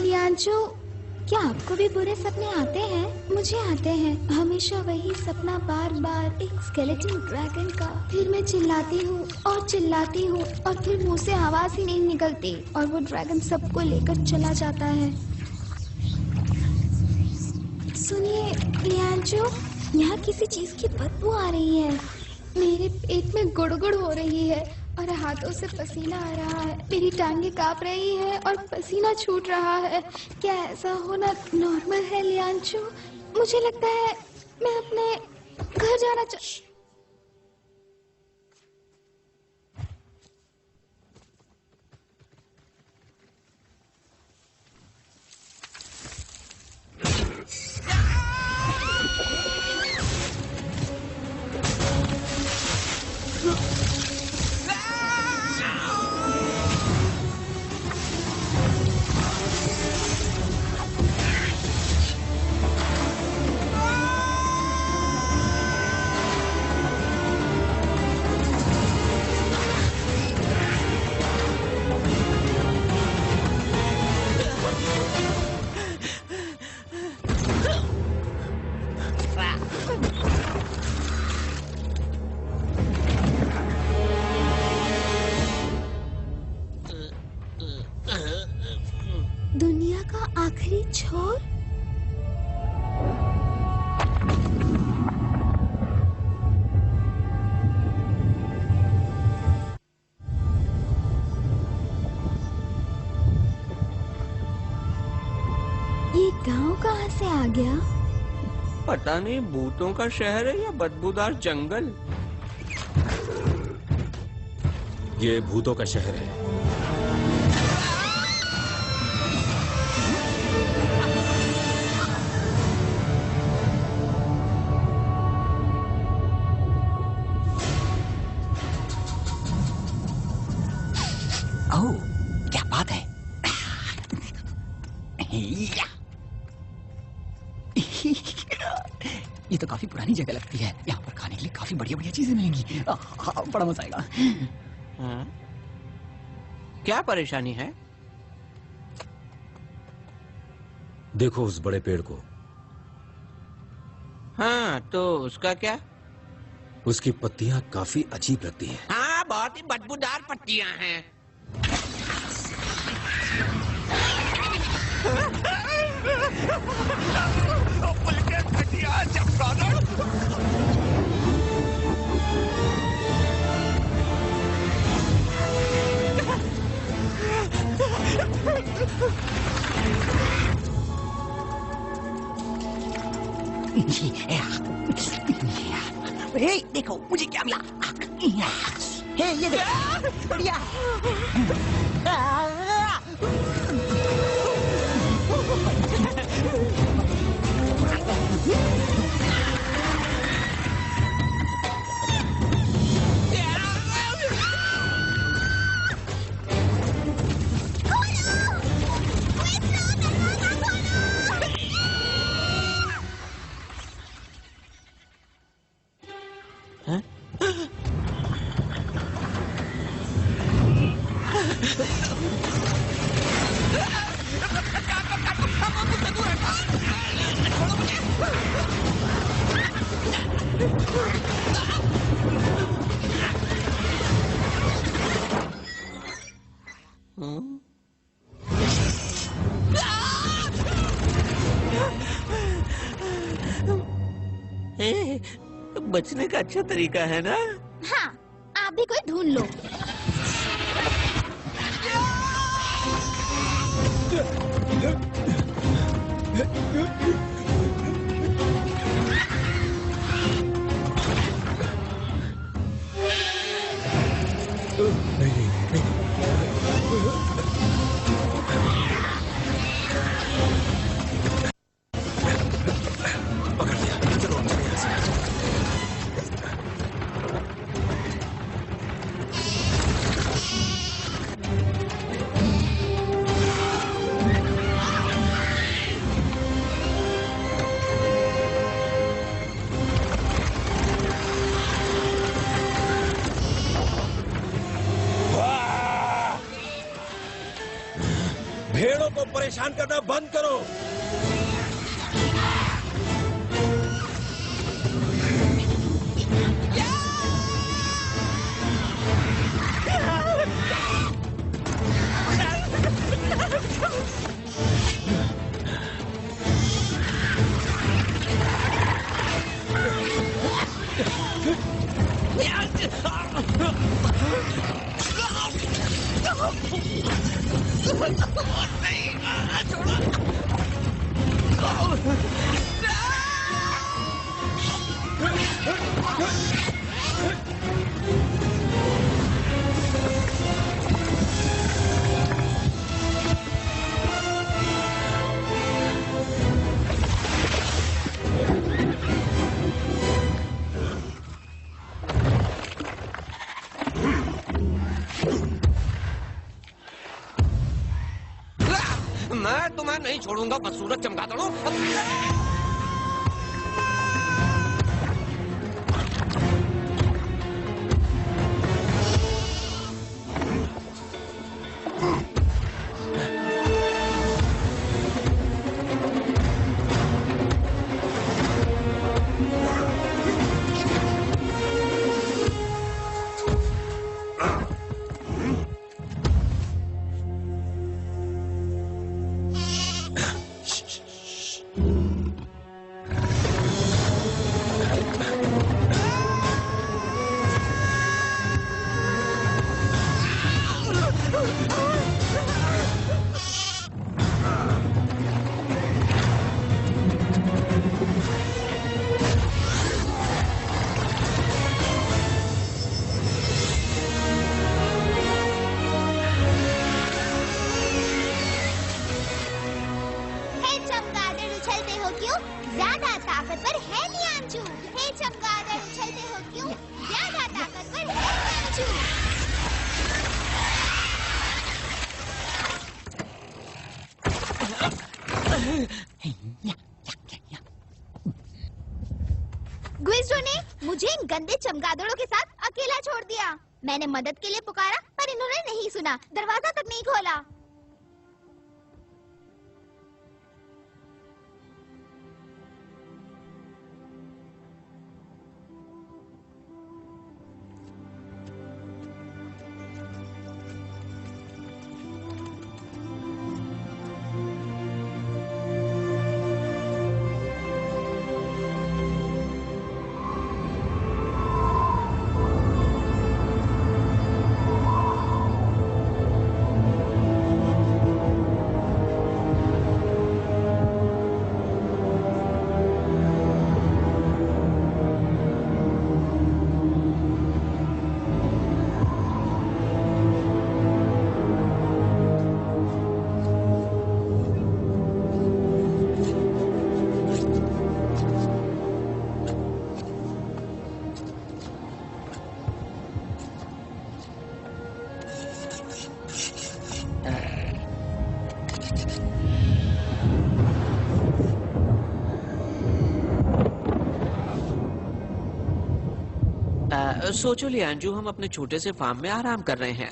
लियांचू, क्या आपको भी बुरे सपने आते हैं? मुझे आते हैं, हमेशा वही सपना बार बार, एक स्केलेटन ड्रैगन का। फिर मैं चिल्लाती हूँ और चिल्लाती हूँ और फिर मुंह से आवाज ही नहीं निकलती और वो ड्रैगन सबको लेकर चला जाता है। सुनिए लियांचू, यहाँ किसी चीज की बदबू आ रही है। मेरे पेट में गुड़गुड़ हो रही है और हाथों से पसीना आ रहा है। मेरी टांगें कांप रही है और पसीना छूट रहा है। क्या ऐसा होना नॉर्मल है लियांचू? मुझे लगता है मैं अपने घर जाना का आखिरी छोर। ये गांव कहाँ से आ गया? पता नहीं भूतों का शहर है या बदबूदार जंगल। ये भूतों का शहर है। ओह, क्या बात है। या। ये तो काफी पुरानी जगह लगती है। यहाँ पर खाने के लिए काफी बढ़िया बढ़िया चीजें मिलेंगी। बड़ा मजा आएगा। हाँ? क्या परेशानी है? देखो उस बड़े पेड़ को। हाँ, तो उसका क्या? उसकी पत्तियां काफी अजीब लगती हैं। हाँ, बहुत ही बदबूदार पत्तियां हैं। देखो मुझे क्या मिला। हे ये देखो बढ़िया। बचने का अच्छा तरीका है ना? हाँ, आप भी कोई ढूंढ लो। पकड़ लिया। चलो चलो यहाँ से। भेड़ों को परेशान करना बंद करो। मैं तुम्हें नहीं छोड़ूंगा, बस सूरज चमका दो। उछलते हो क्यों? ज्यादा ताकतवर है लियांचू। हे चमगादड़, उछलते हो क्यों? ज्यादा ताकतवर है लियांचू। ग्विज़्डो ने मुझे इन गंदे चमगादड़ों के साथ अकेला छोड़ दिया। मैंने मदद के लिए पुकारा पर इन्होंने नहीं सुना, दरवाजा तक नहीं खोला। सोचो लियांजू, हम अपने छोटे से फार्म में आराम कर रहे हैं।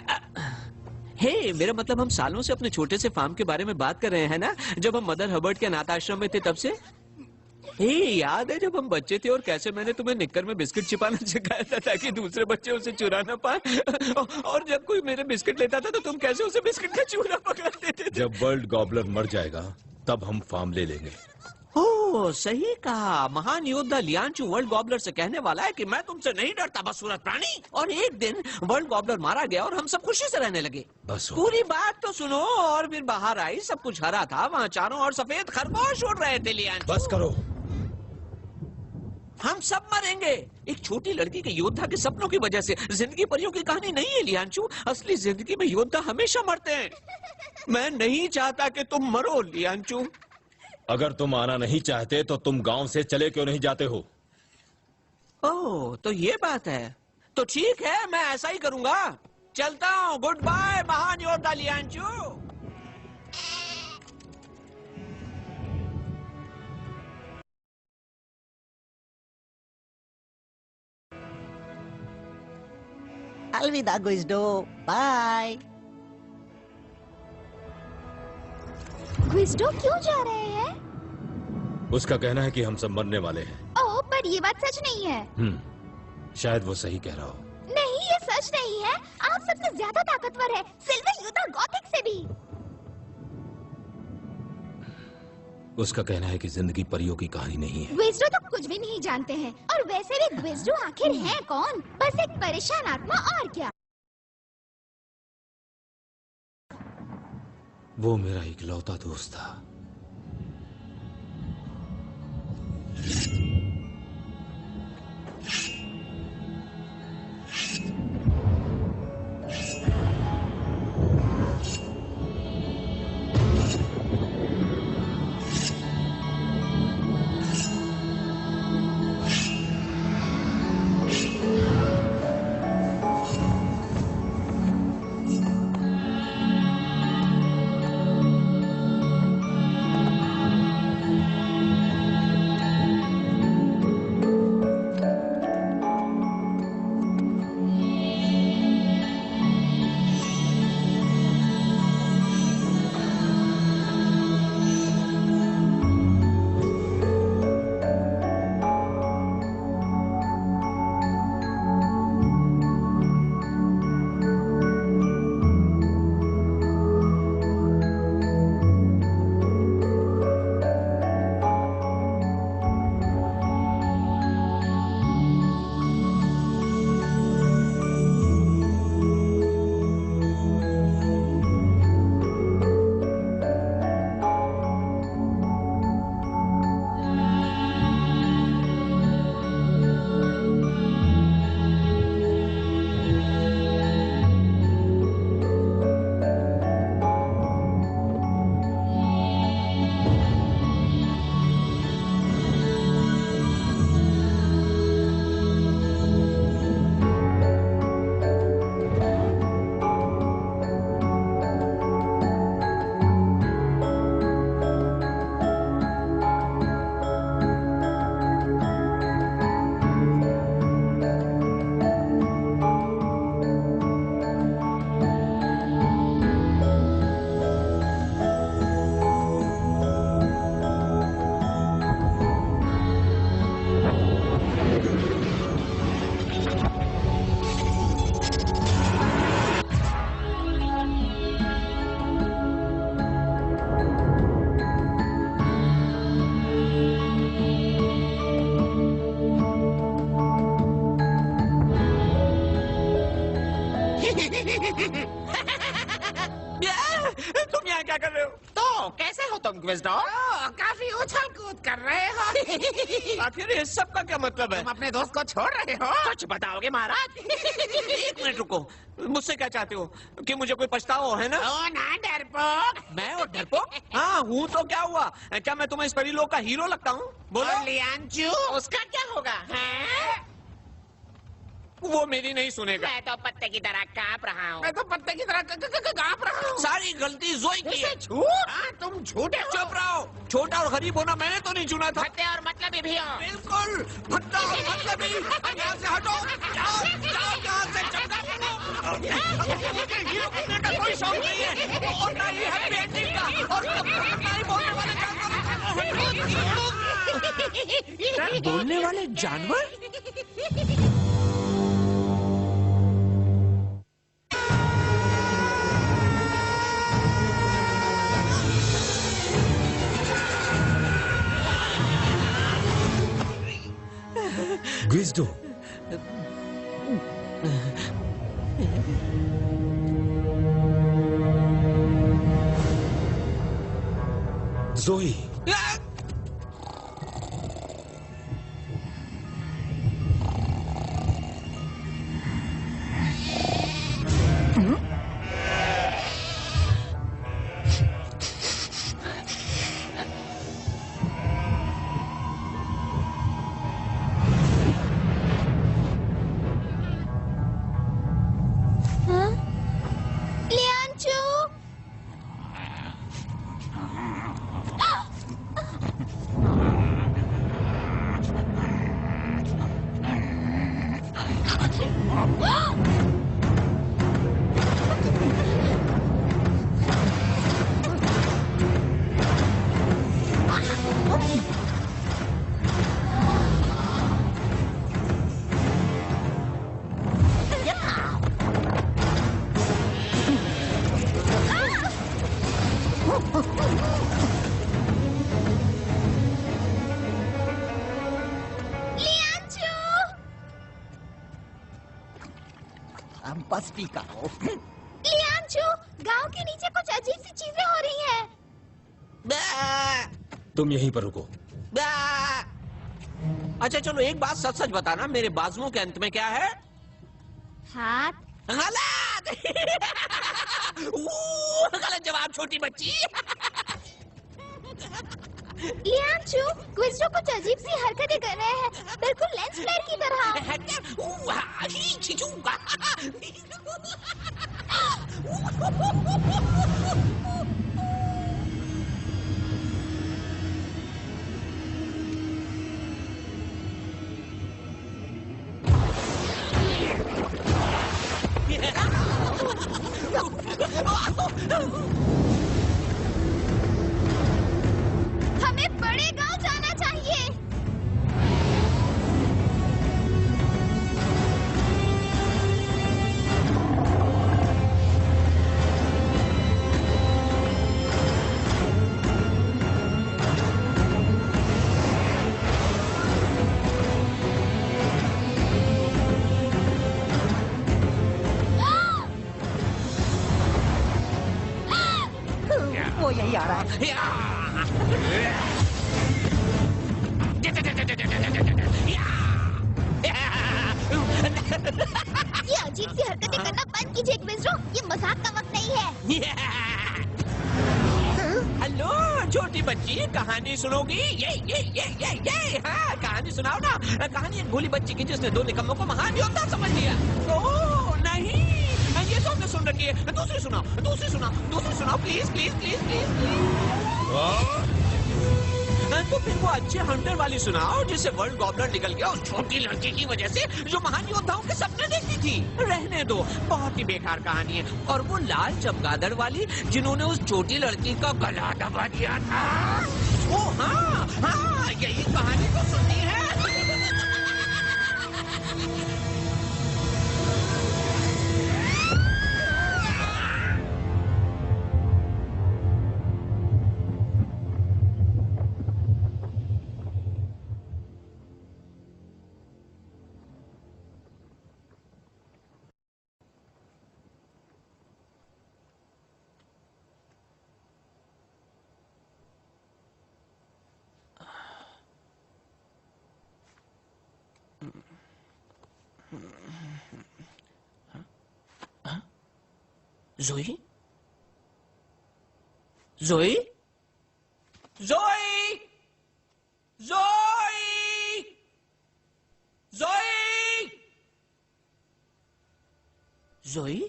हे, मेरा मतलब हम सालों से अपने छोटे से फार्म के बारे में बात कर रहे हैं ना, जब हम मदर हबर्ड के अनाथ आश्रम में थे तब से। हे, याद है जब हम बच्चे थे और कैसे मैंने तुम्हें निक्कर में बिस्किट छिपाना सिखाया था ताकि दूसरे बच्चे उसे चुरा ना पाए, और जब कोई मेरे बिस्किट लेता था तो तुम कैसे उसे बिस्किट का चूरा पकड़ देते थे। जब वर्ल्ड गॉबलर मर जाएगा तब हम फार्म ले लेंगे। ओह, सही कहा। महान योद्धा लियांचू वर्ल्ड गॉबलर से कहने वाला है कि मैं तुमसे नहीं डरता बदसूरत प्राणी। और एक दिन वर्ल्ड गॉबलर मारा गया और हम सब खुशी से रहने लगे। बस पूरी बात तो सुनो। और फिर बाहर आई, सब कुछ हरा था, वहाँ चारों ओर सफेद खरगोश उड़ रहे थे। लियांचू, बस करो। हम सब मरेंगे एक छोटी लड़की के योद्धा के सपनों की वजह से। जिंदगी परियों की कहानी नहीं है लियांचू, असली जिंदगी में योद्धा हमेशा मरते हैं। मैं नहीं चाहता कि तुम मरो लियांचू। अगर तुम आना नहीं चाहते तो तुम गांव से चले क्यों नहीं जाते हो? ओह, तो ये बात है। तो ठीक है, मैं ऐसा ही करूंगा। चलता हूँ। गुड बाय महान योद्धा लियांचू। अलविदा ग्विज़्डो, बाय। ग्विज़्डो क्यों जा रहे हैं? उसका कहना है कि हम सब मरने वाले हैं। ओह, पर ये बात सच नहीं है। शायद वो सही कह रहा हो। नहीं, ये सच नहीं है। आप सबसे ज्यादा ताकतवर है, सिल्वर योद्धा गॉथिक से भी। उसका कहना है कि जिंदगी परियों की कहानी नहीं है। ग्विज़्डो तो कुछ भी नहीं जानते हैं। और वैसे भी ग्विज़्डो आखिर है कौन? बस एक परेशान आत्मा, और क्या। वो मेरा इकलौता दोस्त था। रहे हो? तो कैसे हो तुम क्विज़्डो? काफी उछल कूद कर रहे हो। आखिर इस सब का क्या मतलब है? तुम अपने दोस्त को छोड़ रहे हो? कुछ बताओगे महाराज? एक मिनट रुको, मुझसे क्या चाहते हो? कि मुझे कोई पछतावा है ना? ओ ना डरपोक। मैं और डरपोक? हाँ हूँ तो क्या हुआ? क्या मैं तुम्हें इस परीलोक का हीरो लगता हूँ? बोलो। और लियांचू, उसका क्या होगा? हैं? वो मेरी नहीं सुनेगा। मैं तो पत्ते की तरह कांप रहा हूँ। मैं तो पत्ते की तरह कांप रहा हूँ। सारी गलती जोई की है। झूठ? हाँ, तुम झूठे हो। चुप रहो। छोटा और गरीब होना मैंने तो नहीं चुना था। भद्दे और मतलबी भी हो। बिल्कुल भद्दा और मतलबी। यहाँ से हटो। जाओ जाओ यहाँ से चमका। मुझे हीरो बनने का कोई शौक नहीं है और ना ही हैप्पी एंडिंग का और ना ही बोलने वाले जानवर। बोलने वाले जानवर? ग्विज़्डो, ज़ोई, लियांचू। अब बस भी करो। लियांचू, गांव के नीचे कुछ अजीब सी चीजें हो रही हैं। तुम यहीं पर रुको। अच्छा चलो एक बात सच सच बताना, मेरे बाजुओं के अंत में क्या है? हाथ। गलत। गलत जवाब छोटी बच्ची। लियांचू, क्विज़्डो कुछ अजीब सी हरकतें कर रहे हैं, बिल्कुल लेंस फ्लेयर की तरह। हमें बड़े गांव जाना चाहिए। वो यही आ रहा है। ये अजीब सी हरकतें करना बंद कीजिए क्विज़्डो, ये मजाक का वक्त नहीं है। हेलो छोटी बच्ची, कहानी सुनोगी? ये हाँ कहानी सुनाओ ना। कहानी एक भोली बच्ची की जिसने दो निकम्मों को महान योद्धा समझ लिया। ओह नहीं, ये तो हमने सुन रखी है। दूसरी सुनाओ please please please please please. तो फिर वो अच्छे हंटर वाली सुनाओ जिससे वर्ल्ड गॉबलर निकल गया उस छोटी लड़की की वजह से जो महान योद्धाओं के सपने देखती थी। रहने दो, बहुत ही बेकार कहानी है। और वो लाल चमगादड़ वाली जिन्होंने उस छोटी लड़की का गला दबा दिया था। ओ हाँ यही कहानी तो सुननी है। जोई, जोई, जोई, जोई, जोई, जोई,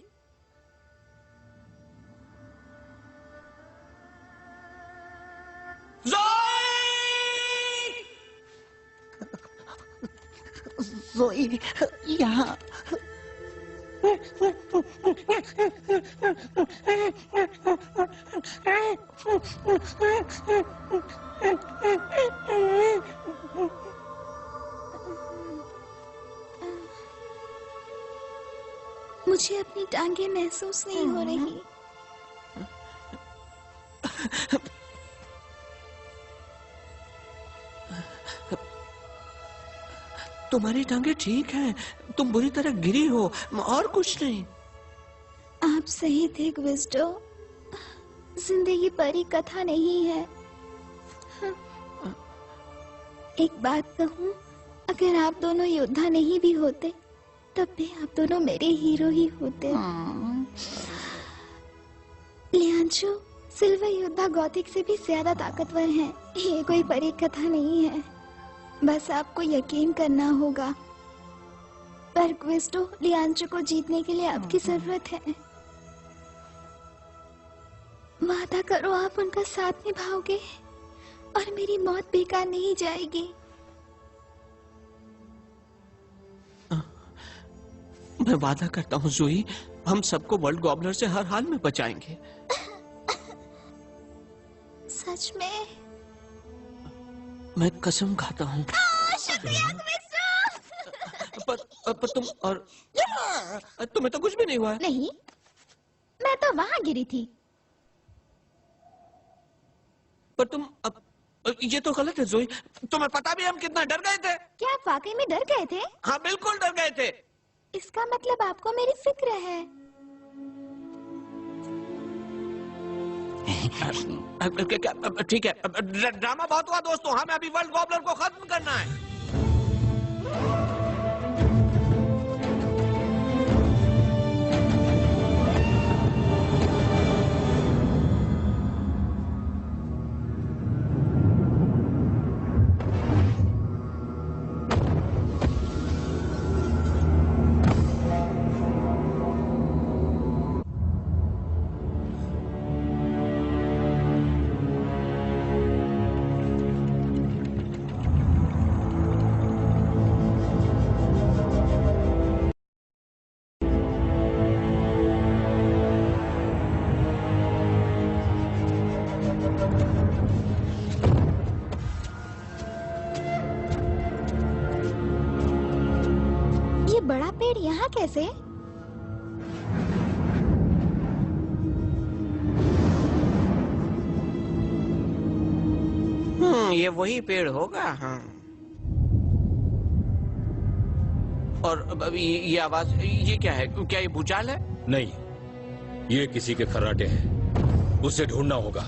जोई यहाँ। मुझे अपनी टांगे महसूस नहीं हो रही। तुम्हारी टांगे ठीक हैं, तुम बुरी तरह गिरी हो और कुछ नहीं। आप सही थे ग्विस्डो, जिंदगी परी कथा नहीं है। एक बात कहूँ, अगर आप दोनों योद्धा नहीं भी होते तब भी आप दोनों मेरे हीरो ही होते। लियांशु, सिल्वर योद्धा गौतिक से भी ज्यादा ताकतवर हैं। ये कोई परी कथा नहीं है, बस आपको यकीन करना होगा। पर ग्विस्डो, लियांशु को जीतने के लिए आपकी जरूरत है। वादा करो आप उनका साथ निभाओगे और मेरी मौत बेकार नहीं जाएगी। मैं वादा करता हूँ जोई, हम सबको वर्ल्ड गॉबलर से हर हाल में बचाएंगे। सच में? मैं कसम खाता हूँ। शुक्रिया ग्विस्डो। पर तुम और तुम्हें तो कुछ भी नहीं हुआ है। नहीं, मैं तो वहाँ गिरी थी। पर तुम अब ये तो गलत है जोई, तुम्हें पता भी हम कितना डर गए थे। क्या आप वाकई में डर गए थे? हाँ बिल्कुल डर गए थे। इसका मतलब आपको मेरी फिक्र है। ठीक है, ड्रामा बहुत हुआ दोस्तों, हमें अभी वर्ल्ड गॉबलर को खत्म करना है। बड़ा पेड़ यहाँ कैसे? ये वही पेड़ होगा। हाँ। और अब ये आवाज, ये क्या है? क्या ये भूचाल है? नहीं, ये किसी के खर्राटे हैं, उसे ढूंढना होगा।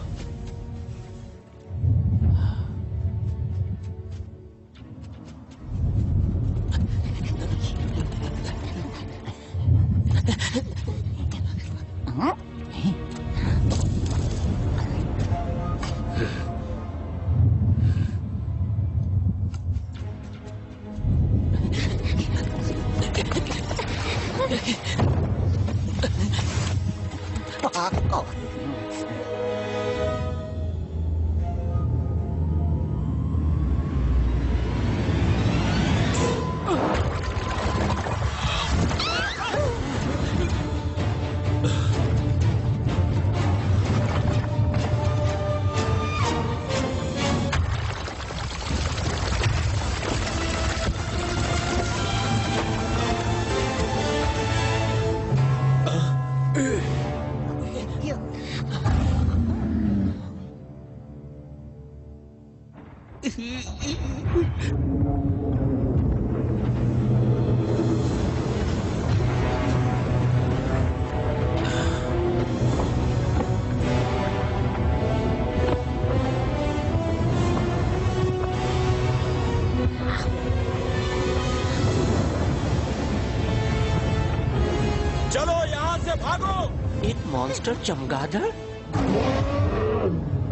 एक मॉन्स्टर चमगादड़।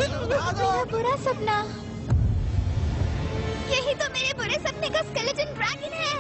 मेरा बुरा सपना, यही तो मेरे बुरे सपने का स्केलेटन ड्रैगन है।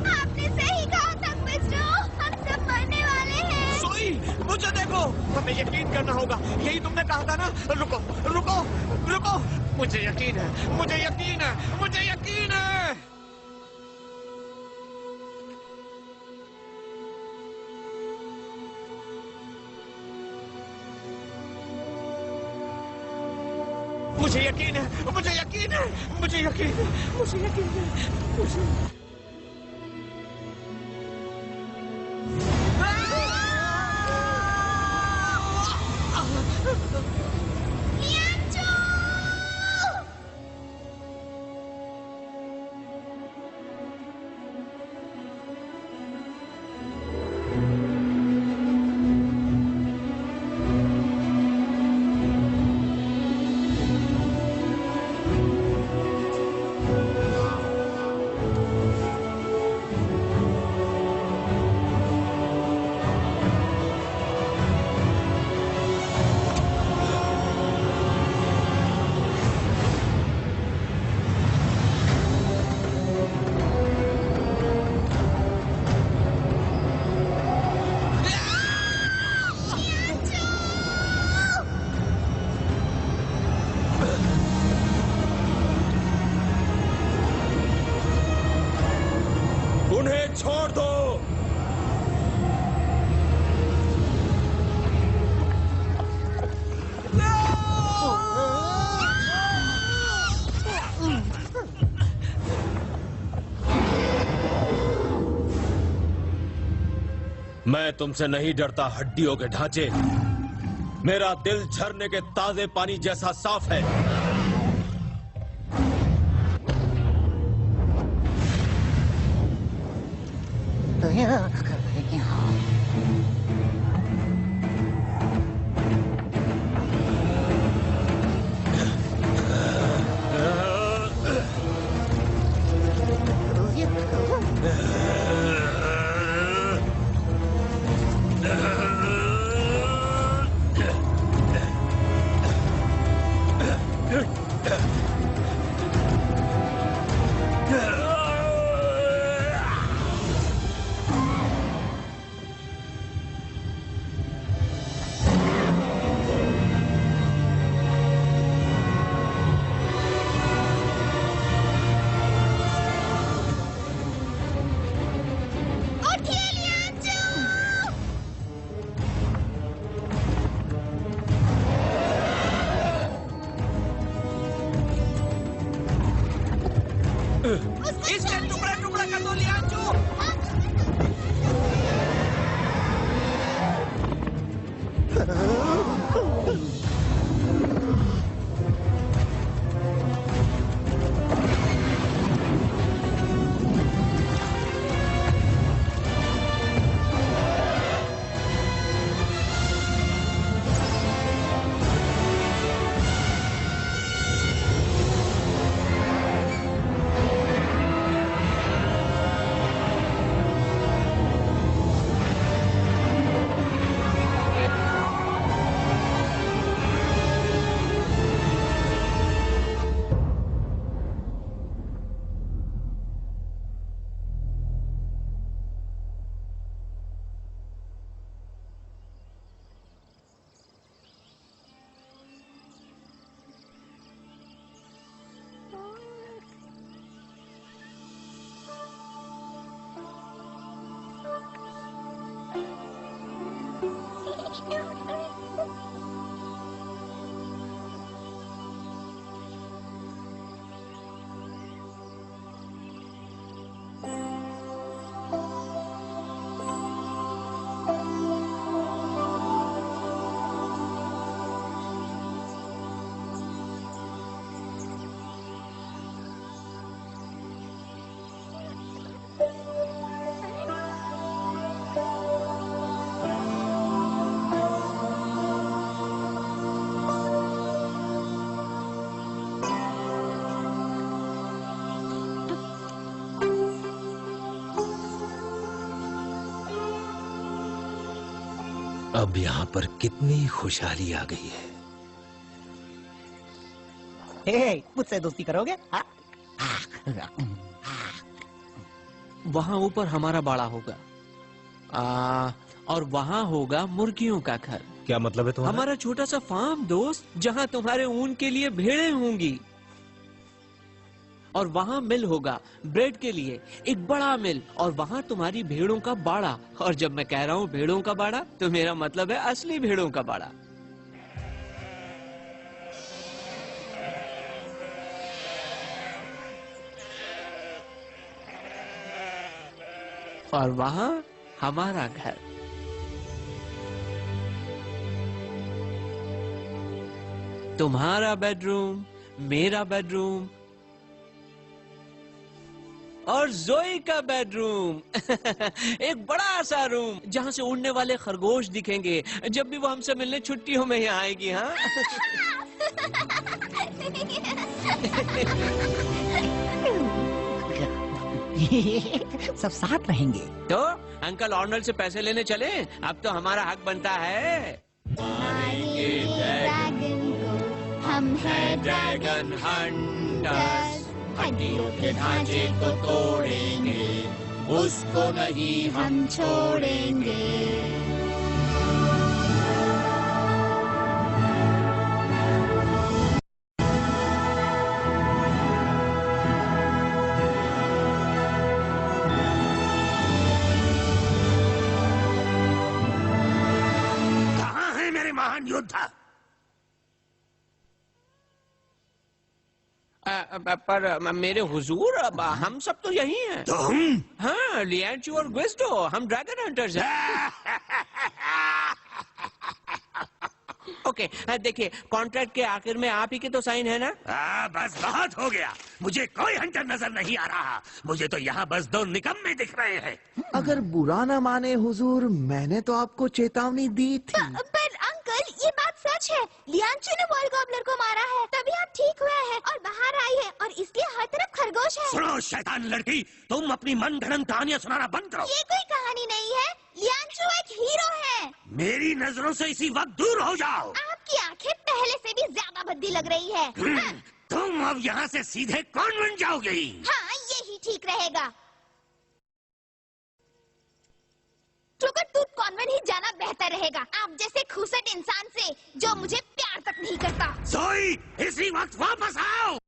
आपने सही कहा था क्विस्टो, हम सब मरने वाले हैं। सोई, मुझे देखो, हमें यकीन करना होगा, यही तुमने कहा था ना। रुको रुको रुको, मुझे यकीन है, मुझे यकीन है, मुझे यकीन है। मुझे यकीन है, मुझे यकीन है, मुझे यकीन है, मुझे यकीन है, मुझे। उन्हें छोड़ दो। मैं तुमसे नहीं डरता हड्डियों के ढांचे, मेरा दिल झरने के ताजे पानी जैसा साफ है। कर दो लियांचू। अब यहाँ पर कितनी खुशहाली आ गई है। हे, मुझसे दोस्ती करोगे? वहाँ ऊपर हमारा बाड़ा होगा और वहाँ होगा मुर्गियों का घर। क्या मतलब है तुम्हारा? हमारा छोटा सा फार्म दोस्त, जहाँ तुम्हारे ऊन के लिए भेड़ें होंगी। और वहाँ मिल होगा ब्रेड के लिए, एक बड़ा मिल। और वहाँ तुम्हारी भेड़ों का बाड़ा। और जब मैं कह रहा हूँ भेड़ों का बाड़ा, तो मेरा मतलब है असली भेड़ों का बाड़ा। और वहाँ हमारा घर। तुम्हारा बेडरूम, मेरा बेडरूम और जोई का बेडरूम। एक बड़ा सा रूम जहाँ से उड़ने वाले खरगोश दिखेंगे जब भी वो हमसे मिलने छुट्टियों में यहाँ आएगी। हाँ सब साथ रहेंगे। तो अंकल ऑर्नल से पैसे लेने चले? अब तो हमारा हक बनता है। ड्रैगन को हम हैं ड्रैगन हंटर्स, हड्डियों के ढांचे को तोड़ेंगे, उसको नहीं हम छोड़ेंगे। कहाँ है मेरे महान योद्धा? पर मेरे हुजूर, अब हम सब तो यही हैं। तुम? हाँ, लियांचू और ग्विस्टो, हम ड्रैगन हंटर्स हैं। ओके, देखिए कॉन्ट्रैक्ट के आखिर में आप ही के तो साइन है ना? बस बहुत हो गया। मुझे कोई हंटर नजर नहीं आ रहा। मुझे तो यहाँ बस दो निकम्मे दिख रहे हैं। अगर बुरा ना माने हुजूर, मैंने तो आपको चेतावनी दी थी। पर अंकल, ये बात सच है। लियांचू ने वॉल गॉबलर को मारा है, तभी आप ठीक हुए हैं और बाहर आई है, और इसलिए हर तरफ खरगोश है। सुनो शैतान लड़की, तुम अपनी मनगढ़ंत कहानियाँ सुनाना बंद करो। ये कोई कहानी नहीं है। लियांचू एक हीरो है। मेरी नजरों से इसी वक्त दूर हो जाओ। आपकी आंखें पहले से भी ज्यादा भद्दी लग रही है। तुम अब यहाँ से सीधे कॉन्वेंट जाओगी। हाँ, यही ठीक रहेगा। क्रोकेटटूथ कॉन्वेंट ही जाना बेहतर रहेगा, आप जैसे खूसट इंसान से जो मुझे प्यार तक नहीं करता। जोई, इसी वक्त वापस आओ।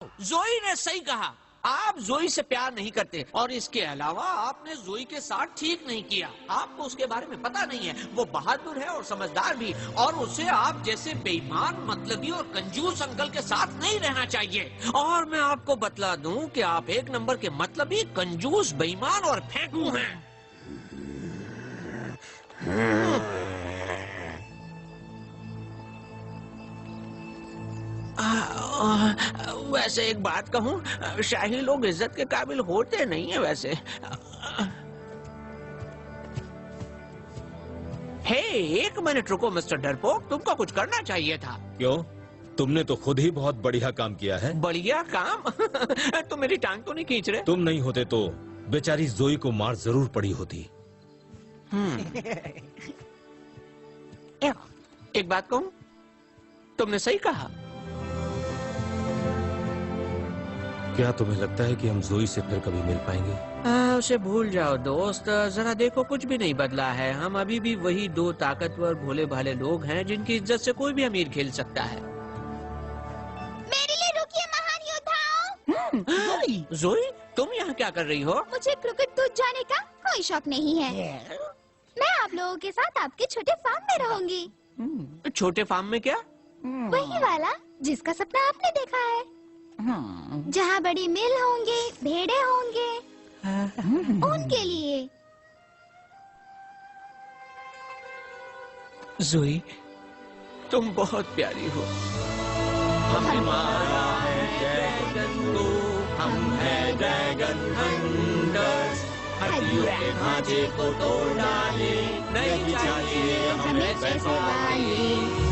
जोई ने सही कहा। आप जोई से प्यार नहीं करते और इसके अलावा आपने जोई के साथ ठीक नहीं किया। आपको उसके बारे में पता नहीं है। वो बहादुर है और समझदार भी, और उसे आप जैसे बेईमान, मतलबी और कंजूस अंकल के साथ नहीं रहना चाहिए। और मैं आपको बतला दूं कि आप एक नंबर के मतलबी, कंजूस, बेईमान और फेंकू हैं। वैसे एक बात कहूं, शाही लोग इज्जत के काबिल होते नहीं है वैसे। हे, एक मिनट रुको मिस्टर डरपोक, तुमको कुछ करना चाहिए था। क्यों? तुमने तो खुद ही बहुत बढ़िया काम किया है। बढ़िया काम? तुम मेरी टांग तो नहीं खींच रहे? तुम नहीं होते तो बेचारी जोई को मार जरूर पड़ी होती। एक बात कहूं, तुमने सही कहा। क्या तुम्हें लगता है कि हम जोई से फिर कभी मिल पाएंगे? उसे भूल जाओ दोस्त, जरा देखो कुछ भी नहीं बदला है। हम अभी भी वही दो ताकतवर भोले भाले लोग हैं जिनकी इज्जत से कोई भी अमीर खेल सकता है। मेरे लिए रुकिए महान योद्धाओं। जोई, तुम यहाँ क्या कर रही हो? मुझे क्रिकेट टूट जाने का कोई शौक नहीं है। मैं आप लोगों के साथ आपके छोटे फार्म में रहूंगी। छोटे फार्म में क्या? वही वाला जिसका सपना आपने देखा है, जहाँ बड़ी मिल होंगे, भेड़े होंगे, उनके लिए। जोई, तुम बहुत प्यारी हो। हमारा है ड्रैगन तो हम है ड्रैगन हंटर्स। हड्डियों के ढांचे को तोड़ डाले, नहीं चाहिए हमें पैसों वाली।